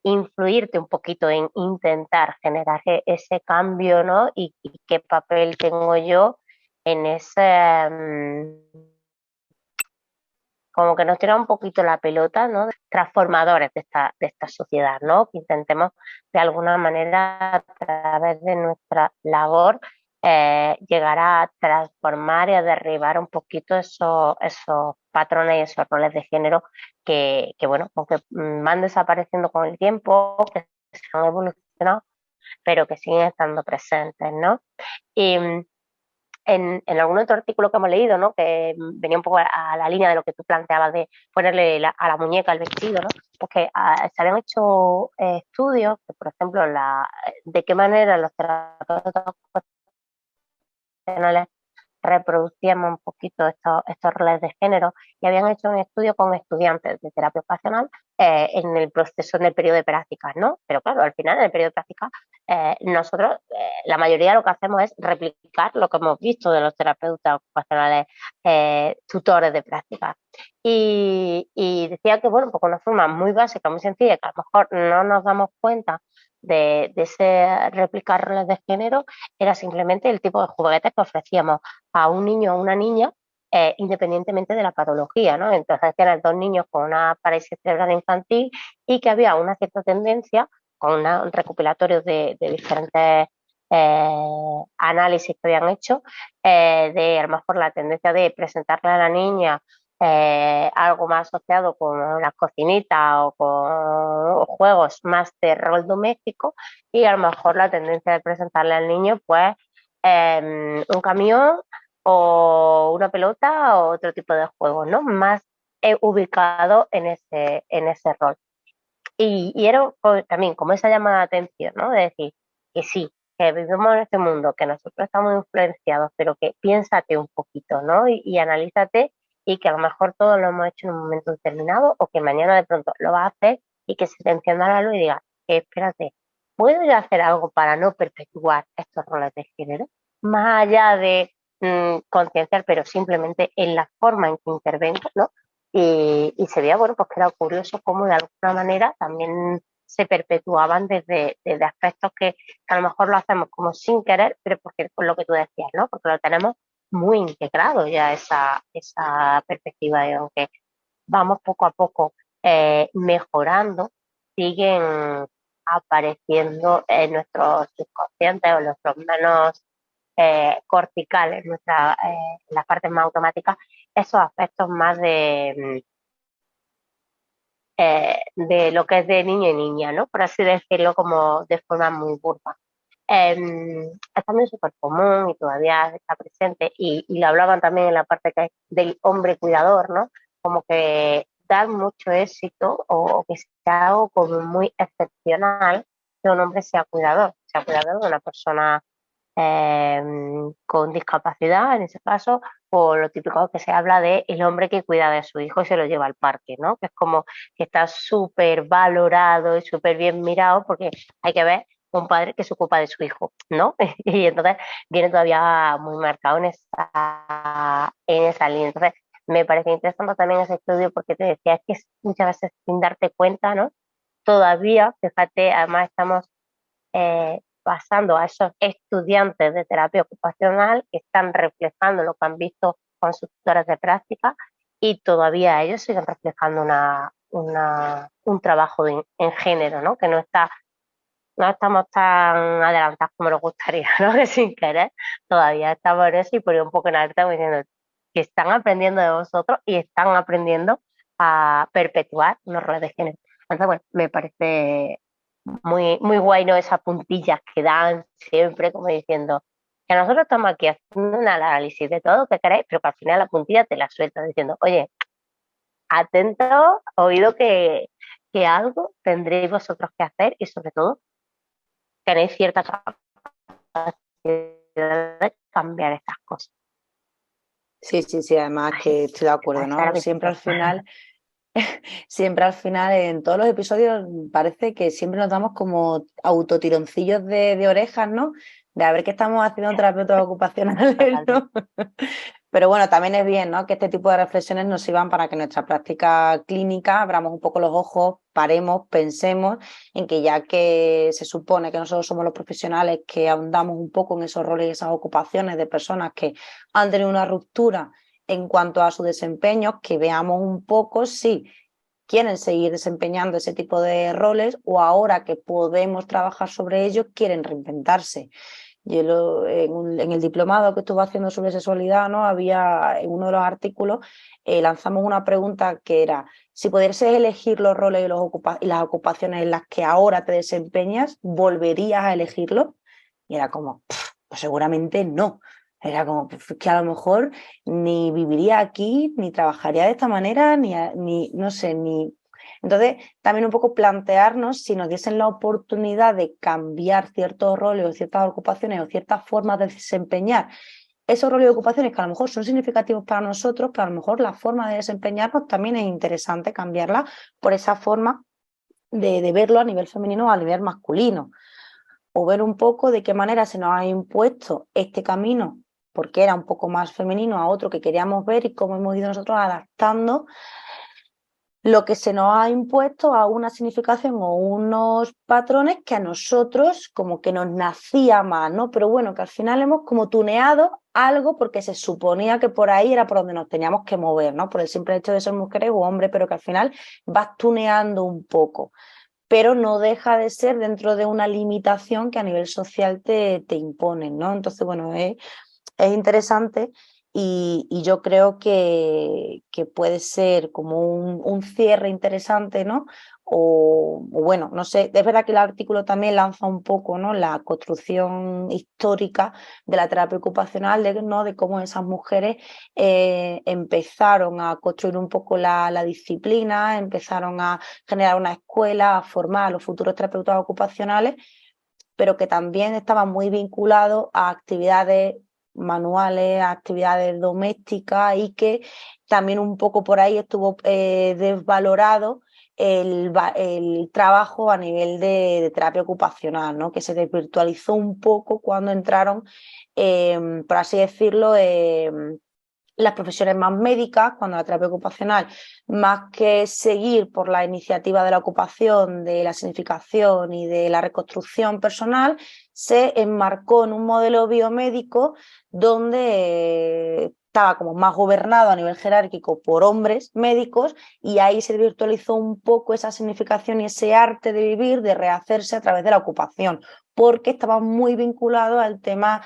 influirte un poquito en intentar generar ese cambio, ¿no? Y qué papel tengo yo en ese, como que nos tira un poquito la pelota, ¿no? Transformadores de esta sociedad, ¿no? Que intentemos de alguna manera a través de nuestra labor llegar a transformar y a derribar un poquito esos patrones y esos roles de género bueno, aunque van desapareciendo con el tiempo, que se han evolucionado, pero que siguen estando presentes, ¿no? Y, en algún otro artículo que hemos leído, ¿no? Que venía un poco a la línea de lo que tú planteabas de ponerle a la muñeca el vestido, ¿no? Porque se habían hecho estudios, que, por ejemplo, de qué manera los terapeutas ocupacionales reproducíamos un poquito estos roles de género y habían hecho un estudio con estudiantes de terapia ocupacional en el proceso, en el periodo de prácticas, ¿no? Pero claro, al final, en el periodo de prácticas, nosotros, la mayoría lo que hacemos es replicar lo que hemos visto de los terapeutas ocupacionales tutores de prácticas. Y decía que, bueno, pues con una forma muy básica, muy sencilla, que a lo mejor no nos damos cuenta de ese replicar roles de género, era simplemente el tipo de juguetes que ofrecíamos a un niño o una niña independientemente de la patología, ¿no? Entonces tienes dos niños con una parálisis cerebral infantil y que había una cierta tendencia con un recopilatorio de diferentes análisis que habían hecho, de a lo mejor la tendencia de presentarle a la niña algo más asociado con las cocinitas o con juegos más de rol doméstico y a lo mejor la tendencia de presentarle al niño pues un camión o una pelota o otro tipo de juego, ¿no? Más ubicado en ese rol. Y era también como esa llamada de atención, ¿no? De decir que sí, que vivimos en este mundo, que nosotros estamos influenciados, pero que piénsate un poquito, ¿no? Y analízate y que a lo mejor todo lo hemos hecho en un momento determinado o que mañana de pronto lo vas a hacer y que se te encienda la luz y digas, espérate, ¿puedo yo hacer algo para no perpetuar estos roles de género? Más allá de concienciar, pero simplemente en la forma en que intervengo, ¿no? Y se veía, bueno, pues que era curioso cómo de alguna manera también se perpetuaban desde aspectos que a lo mejor lo hacemos como sin querer, pero porque por lo que tú decías, ¿no? Porque lo tenemos muy integrado ya esa perspectiva y aunque vamos poco a poco mejorando, siguen apareciendo en nuestros subconscientes o en nuestros menos corticales, en las partes más automáticas, esos aspectos más de lo que es de niño y niña, ¿no? Por así decirlo, como de forma muy burda. Es también súper común y todavía está presente, y lo hablaban también en la parte que del hombre cuidador, ¿no? Como que da mucho éxito o que sea algo como muy excepcional que un hombre sea cuidador de una persona con discapacidad, en ese caso, o lo típico que se habla de el hombre que cuida de su hijo y se lo lleva al parque, ¿no? Que es como que está súper valorado y súper bien mirado porque hay que ver un padre que se ocupa de su hijo, ¿no? Y entonces viene todavía muy marcado en esa línea. Entonces, me parece interesante también ese estudio porque te decía, es que muchas veces sin darte cuenta, ¿no? Todavía, fíjate, además estamos pasando a esos estudiantes de terapia ocupacional que están reflejando lo que han visto con sus tutores de práctica y todavía ellos siguen reflejando un trabajo en género, ¿no? Que no estamos tan adelantados como nos gustaría, ¿no? Que sin querer todavía estamos en eso y por un poco en alerta diciendo que están aprendiendo de vosotros y están aprendiendo a perpetuar unos roles de género. Entonces, bueno, me parece muy, muy guay, ¿no? Esas puntillas que dan siempre, como diciendo, que nosotros estamos aquí haciendo un análisis de todo lo que queréis, pero que al final la puntilla te la suelta diciendo, oye, atento, oído que algo tendréis vosotros que hacer y sobre todo tenéis cierta capacidad de cambiar estas cosas. Sí, sí, sí, además que estoy de acuerdo, Esa era ¿no? mi Siempre al final, en todos los episodios, parece que siempre nos damos como autotironcillos de orejas, ¿no? De a ver qué estamos haciendo terapeutas ocupacionales, ¿no? Pero bueno, también es bien, ¿no? Que este tipo de reflexiones nos sirvan para que en nuestra práctica clínica abramos un poco los ojos, paremos, pensemos en que ya que se supone que nosotros somos los profesionales que ahondamos un poco en esos roles y esas ocupaciones de personas que han tenido una ruptura en cuanto a su desempeño, que veamos un poco si quieren seguir desempeñando ese tipo de roles o ahora que podemos trabajar sobre ellos quieren reinventarse. En el diplomado que estuve haciendo sobre sexualidad, ¿no? Había en uno de los artículos lanzamos una pregunta que era: si pudieses elegir los roles y las ocupaciones en las que ahora te desempeñas, ¿volverías a elegirlo? Y era como, pues seguramente no. Era como que a lo mejor ni viviría aquí, ni trabajaría de esta manera, ni no sé, ni... Entonces, también un poco plantearnos si nos diesen la oportunidad de cambiar ciertos roles o ciertas ocupaciones o ciertas formas de desempeñar esos roles y ocupaciones que a lo mejor son significativos para nosotros, pero a lo mejor la forma de desempeñarnos también es interesante cambiarla por esa forma de verlo a nivel femenino o a nivel masculino. O ver un poco de qué manera se nos ha impuesto este camino, porque era un poco más femenino, a otro que queríamos ver y cómo hemos ido nosotros adaptando lo que se nos ha impuesto a una significación o unos patrones que a nosotros como que nos nacía más, ¿no? Pero bueno, que al final hemos como tuneado algo porque se suponía que por ahí era por donde nos teníamos que mover, ¿no? Por el simple hecho de ser mujeres o hombres, pero que al final vas tuneando un poco, pero no deja de ser dentro de una limitación que a nivel social te imponen, ¿no? Entonces, bueno, es interesante y yo creo que puede ser como un cierre interesante, ¿no? O bueno, no sé, es verdad que el artículo también lanza un poco, ¿no? La construcción histórica de la terapia ocupacional, ¿no? De cómo esas mujeres empezaron a construir un poco la disciplina, empezaron a generar una escuela, a formar a los futuros terapeutas ocupacionales, pero que también estaban muy vinculados a actividades manuales, a actividades domésticas y que también un poco por ahí estuvo desvalorado el trabajo a nivel de terapia ocupacional, ¿no? Que se desvirtualizó un poco cuando entraron, por así decirlo, las profesiones más médicas, cuando la terapia ocupacional, más que seguir por la iniciativa de la ocupación, de la significación y de la reconstrucción personal, se enmarcó en un modelo biomédico donde estaba como más gobernado a nivel jerárquico por hombres médicos y ahí se virtualizó un poco esa significación y ese arte de vivir, de rehacerse a través de la ocupación, porque estaba muy vinculado al tema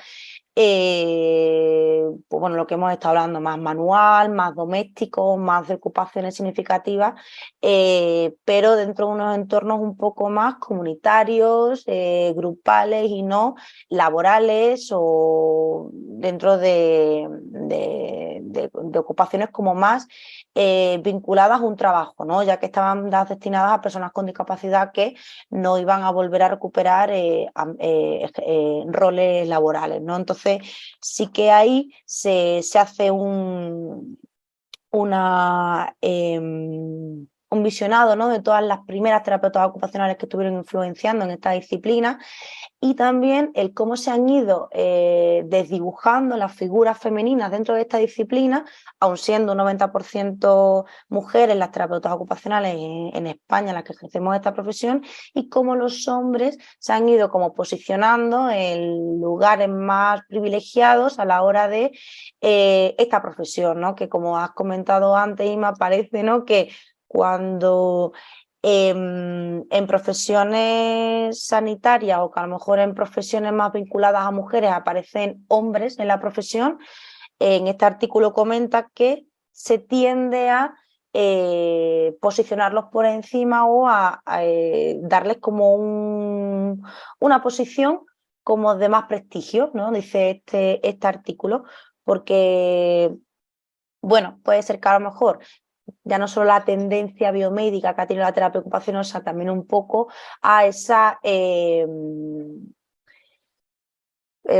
pues bueno, lo que hemos estado hablando, más manual, más doméstico, más de ocupaciones significativas, pero dentro de unos entornos un poco más comunitarios, grupales y no laborales o dentro de ocupaciones como más vinculadas a un trabajo, ¿no? Ya que estaban destinadas a personas con discapacidad que no iban a volver a recuperar roles laborales, ¿no? Entonces sí que ahí se hace un visionado, ¿no? De todas las primeras terapeutas ocupacionales que estuvieron influenciando en esta disciplina y también el cómo se han ido desdibujando las figuras femeninas dentro de esta disciplina, aun siendo un 90% mujeres las terapeutas ocupacionales en España las que ejercemos esta profesión, y cómo los hombres se han ido como posicionando en lugares más privilegiados a la hora de esta profesión, ¿no? Que como has comentado antes, Ima, parece, ¿no? Que cuando en profesiones sanitarias o que a lo mejor en profesiones más vinculadas a mujeres aparecen hombres en la profesión, en este artículo comenta que se tiende a posicionarlos por encima o a darles como una posición como de más prestigio, ¿no? Dice este artículo, porque, bueno, puede ser que a lo mejor ya no solo la tendencia biomédica que ha tenido la terapia ocupacional, o sea, también un poco a esa,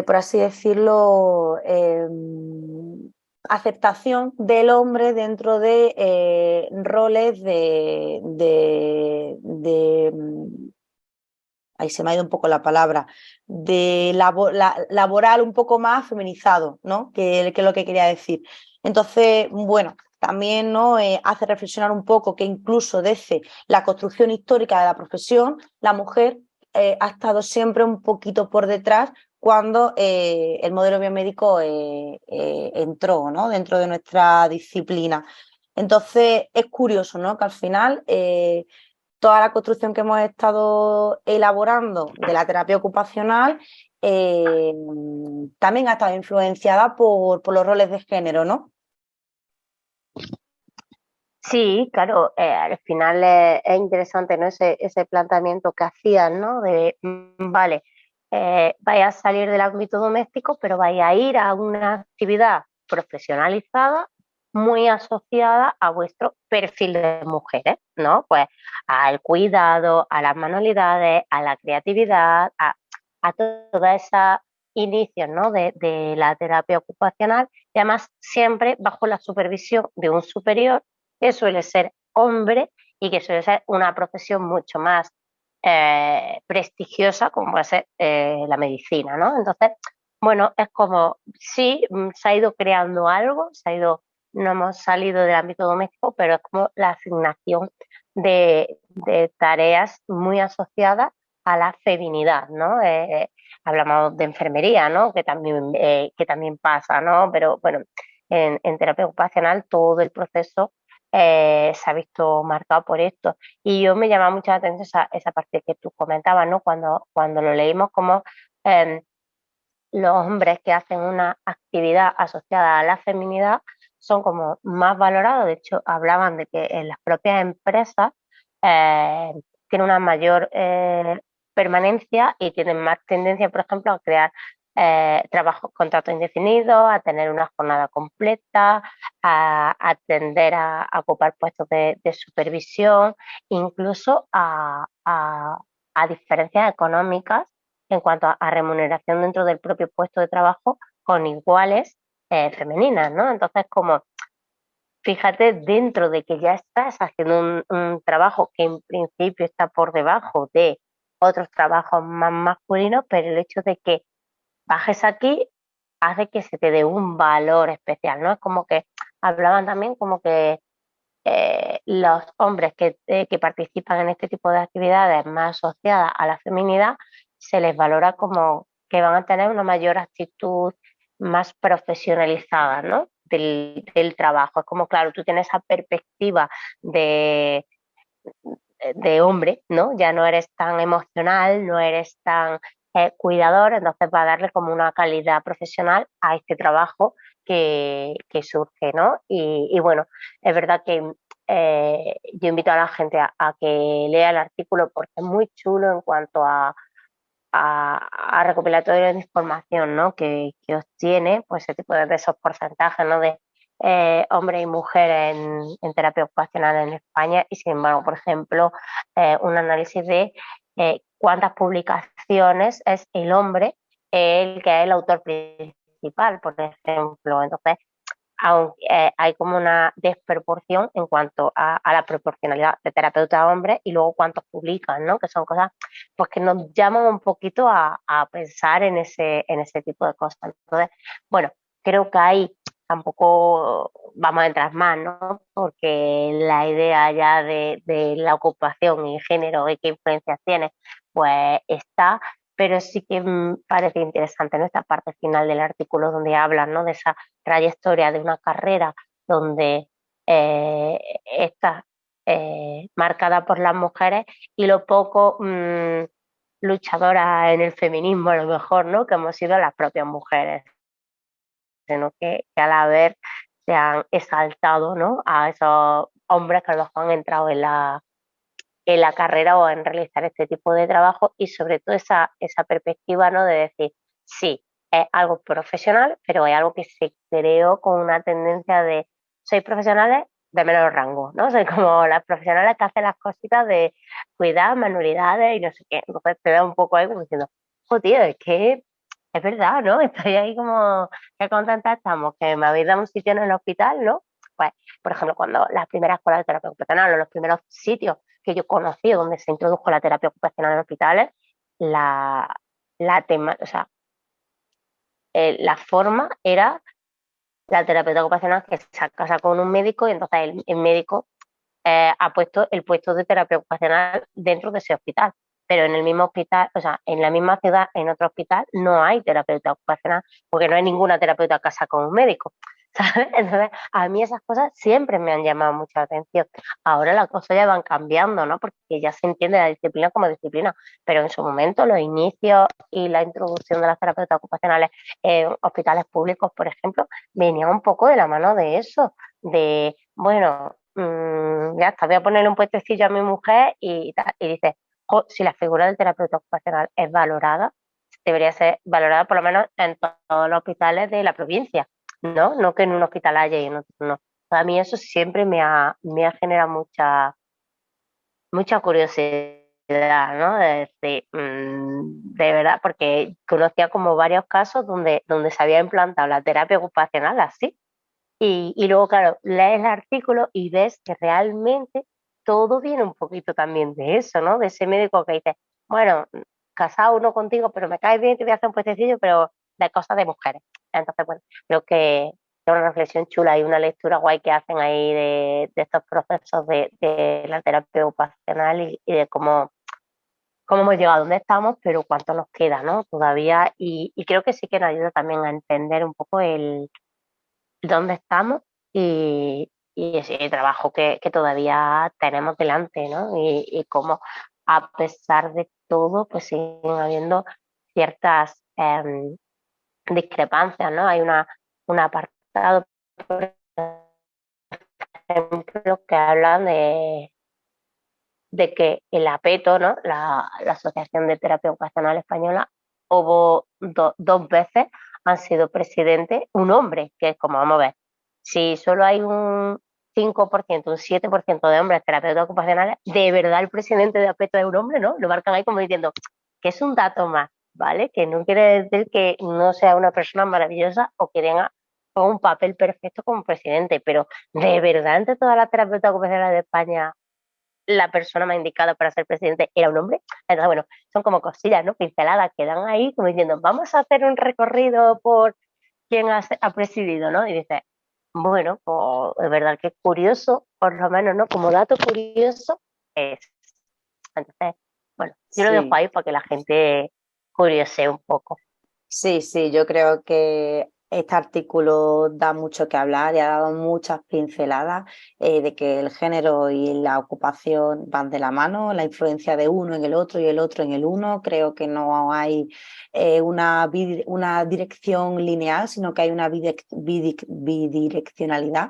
por así decirlo, aceptación del hombre dentro de roles ahí se me ha ido un poco la palabra, de laboral un poco más feminizado, ¿no? Que es lo que quería decir. Entonces, bueno, también, ¿no? Hace reflexionar un poco que incluso desde la construcción histórica de la profesión, la mujer ha estado siempre un poquito por detrás cuando el modelo biomédico entró, ¿no? Dentro de nuestra disciplina. Entonces, es curioso, ¿no? Que al final toda la construcción que hemos estado elaborando de la terapia ocupacional también ha estado influenciada por los roles de género, ¿no? Sí, claro, al final es interesante, ¿no? Ese planteamiento que hacían, ¿no? De, vale, vaya a salir del ámbito doméstico, pero vaya a ir a una actividad profesionalizada muy asociada a vuestro perfil de mujeres, ¿no? Pues al cuidado, a las manualidades, a la creatividad, a toda esa inicios, ¿no? de la terapia ocupacional y además siempre bajo la supervisión de un superior que suele ser hombre y que suele ser una profesión mucho más prestigiosa como puede ser la medicina, ¿no? Entonces, bueno, es como, sí, se ha ido creando algo, no hemos salido del ámbito doméstico, pero es como la asignación de tareas muy asociadas a la feminidad, ¿no? Hablamos de enfermería, ¿no? Que también pasa, ¿no? Pero bueno, en terapia ocupacional todo el proceso se ha visto marcado por esto. Y yo me llama mucho la atención esa parte que tú comentabas, ¿no? Cuando lo leímos, como eh, los hombres que hacen una actividad asociada a la feminidad son como más valorados. De hecho, hablaban de que en las propias empresas eh, tienen una mayor permanencia y tienen más tendencia, por ejemplo, a crear trabajos, contratos indefinidos, a tener una jornada completa, a tender a ocupar puestos de supervisión, incluso a diferencias económicas en cuanto a remuneración dentro del propio puesto de trabajo con iguales femeninas, ¿no? Entonces, como fíjate, dentro de que ya estás haciendo un trabajo que en principio está por debajo de otros trabajos más masculinos, pero el hecho de que bajes aquí hace que se te dé un valor especial, ¿no? Es como que hablaban también como que los hombres que participan en este tipo de actividades más asociadas a la feminidad se les valora como que van a tener una mayor actitud más profesionalizada, ¿no? del trabajo. Es como, claro, tú tienes esa perspectiva de, de hombre, ¿no? Ya no eres tan emocional, no eres tan cuidador, entonces va a darle como una calidad profesional a este trabajo que surge, ¿no? Y bueno, es verdad que yo invito a la gente a que lea el artículo porque es muy chulo en cuanto a recopilatorio de información, ¿no? que obtiene, pues ese tipo de esos porcentajes, ¿no? De hombres y mujeres en terapia ocupacional en España y sin embargo, por ejemplo, un análisis de cuántas publicaciones es el hombre el que es el autor principal, por ejemplo. Entonces, aunque hay como una desproporción en cuanto a la proporcionalidad de terapeuta hombre y luego cuántos publican, ¿no? Que son cosas pues que nos llaman un poquito a pensar en ese tipo de cosas. Entonces, bueno, creo que ahí tampoco vamos a entrar más, ¿no? Porque la idea ya de la ocupación y género y qué influencias tiene, pues está, pero sí que parece interesante, ¿no? Esta parte final del artículo donde hablan, ¿no? De esa trayectoria de una carrera donde está marcada por las mujeres y lo poco luchadoras en el feminismo, a lo mejor, ¿no? Que hemos sido las propias mujeres, sino que al haber se han exaltado, ¿no? A esos hombres que a lo mejor han entrado en la carrera o en realizar este tipo de trabajo y sobre todo esa perspectiva, ¿no? De decir, sí, es algo profesional, pero es algo que se creó con una tendencia de sois profesionales de menor rango, ¿no? Soy como las profesionales que hacen las cositas de cuidar, manualidades y no sé qué. Entonces te da un poco ahí como diciendo, oh, tío, es que es verdad, ¿no? Estoy ahí como, qué contenta estamos, que me habéis dado un sitio en el hospital, ¿no? Pues, por ejemplo, cuando las primeras escuelas de terapia ocupacional o los primeros sitios que yo conocí donde se introdujo la terapia ocupacional en hospitales, la, o sea, la forma era la terapeuta ocupacional que se casa con un médico y entonces el médico ha puesto el puesto de terapia ocupacional dentro de ese hospital. Pero en el mismo hospital, o sea, en la misma ciudad, en otro hospital, no hay terapeuta ocupacional, porque no hay ninguna terapeuta casa con un médico, ¿sabes? Entonces, a mí esas cosas siempre me han llamado mucha atención. Ahora las cosas ya van cambiando, ¿no? Porque ya se entiende la disciplina como disciplina, pero en su momento los inicios y la introducción de las terapeutas ocupacionales en hospitales públicos, por ejemplo, venía un poco de la mano de eso, de, bueno, ya está, voy a ponerle un puestecillo a mi mujer y dices, jo, si la figura del terapeuta ocupacional es valorada, debería ser valorada por lo menos en todos los hospitales de la provincia, ¿no? No que en un hospital haya y en otro no. A mí eso siempre me ha generado mucha curiosidad, ¿no? De decir, de verdad, porque conocía como varios casos donde se había implantado la terapia ocupacional así. Y luego, claro, lees el artículo y ves que realmente todo viene un poquito también de eso, ¿no? De ese médico que dice, bueno, casado uno contigo, pero me cae bien, te voy a hacer un puestecillo, pero de cosas de mujeres. Entonces, bueno, creo que es una reflexión chula y una lectura guay que hacen ahí de estos procesos de la terapia ocupacional y de cómo hemos llegado a donde estamos, pero cuánto nos queda, ¿no? Todavía. Y creo que sí que nos ayuda también a entender un poco el dónde estamos y ese trabajo que todavía tenemos delante, ¿no? Y cómo a pesar de todo, pues siguen habiendo ciertas discrepancias, ¿no? Hay un apartado, por ejemplo, que habla de que el APETO, ¿no? La Asociación de Terapia Ocupacional Española, hubo dos veces han sido presidente un hombre, que es como, vamos a ver, si solo hay un 5%, un 7% de hombres terapeutas ocupacionales, de verdad el presidente de APETO es un hombre, ¿no? Lo marcan ahí como diciendo que es un dato más, ¿vale? Que no quiere decir que no sea una persona maravillosa o que tenga un papel perfecto como presidente, pero de verdad entre todas las terapeutas ocupacionales de España la persona más indicada para ser presidente era un hombre. Entonces, bueno, son como cosillas, ¿no? Pinceladas que dan ahí, como diciendo, vamos a hacer un recorrido por quién ha presidido, ¿no? Y dices, bueno, pues es verdad que es curioso, por lo menos, ¿no? Como dato curioso es. Entonces, bueno, yo lo dejo Sí. ahí para que la gente curiosee un poco. Sí, sí, yo creo que este artículo da mucho que hablar y ha dado muchas pinceladas de que el género y la ocupación van de la mano, la influencia de uno en el otro y el otro en el uno. Creo que no hay una dirección lineal, sino que hay una bidireccionalidad.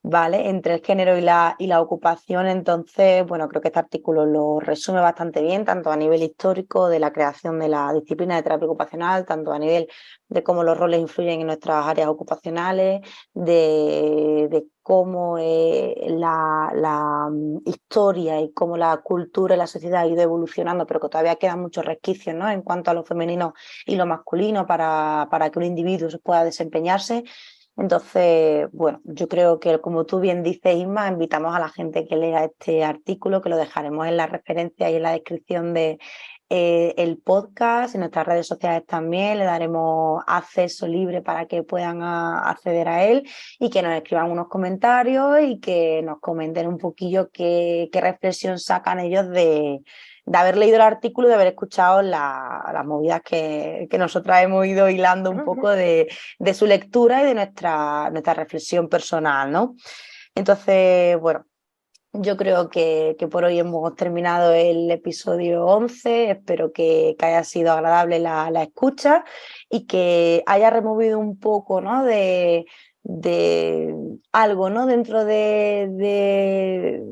¿Vale? Entre el género y la ocupación. Entonces, bueno, creo que este artículo lo resume bastante bien, tanto a nivel histórico de la creación de la disciplina de terapia ocupacional, tanto a nivel de cómo los roles influyen en nuestras áreas ocupacionales, de cómo la historia y cómo la cultura y la sociedad ha ido evolucionando, pero que todavía quedan muchos resquicios, ¿no? En cuanto a lo femenino y lo masculino para que un individuo se pueda desempeñarse. Entonces, bueno, yo creo que como tú bien dices, Isma, invitamos a la gente que lea este artículo, que lo dejaremos en la referencia y en la descripción de el podcast, en nuestras redes sociales también, le daremos acceso libre para que puedan acceder a él y que nos escriban unos comentarios y que nos comenten un poquillo qué reflexión sacan ellos de haber leído el artículo y de haber escuchado las movidas que nosotras hemos ido hilando un poco de su lectura y de nuestra reflexión personal, ¿no? Entonces, bueno, yo creo que por hoy hemos terminado el episodio 11. Espero que haya sido agradable la escucha y que haya removido un poco, ¿no? de algo, ¿no? Dentro de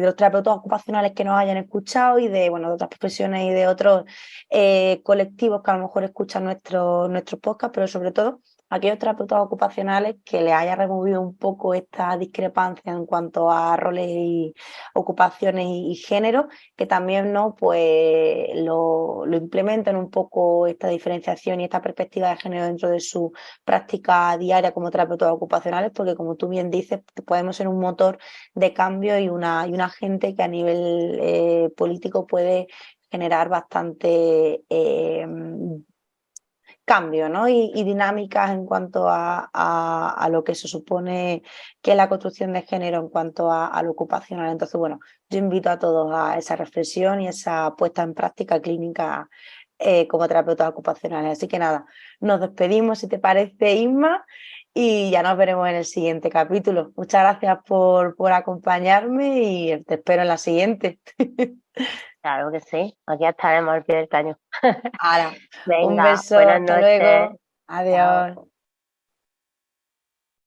los terapeutas ocupacionales que nos hayan escuchado y de, bueno, de otras profesiones y de otros colectivos que a lo mejor escuchan nuestros podcasts, pero sobre todo aquellos terapeutas ocupacionales que les haya removido un poco esta discrepancia en cuanto a roles y ocupaciones y género, que también, ¿no? Pues lo implementen un poco esta diferenciación y esta perspectiva de género dentro de su práctica diaria como terapeutas ocupacionales, porque como tú bien dices, podemos ser un motor de cambio y un agente que a nivel político puede generar bastante cambio, ¿no? Y dinámicas en cuanto a lo que se supone que es la construcción de género en cuanto a lo ocupacional. Entonces, bueno, yo invito a todos a esa reflexión y esa puesta en práctica clínica como terapeutas ocupacionales. Así que nada, nos despedimos, si te parece, Isma, y ya nos veremos en el siguiente capítulo. Muchas gracias por acompañarme y te espero en la siguiente. Claro que sí, aquí estaremos al pie del cañón. Ahora, un Venga, beso, buenas hasta noches. luego. Chao. Adiós.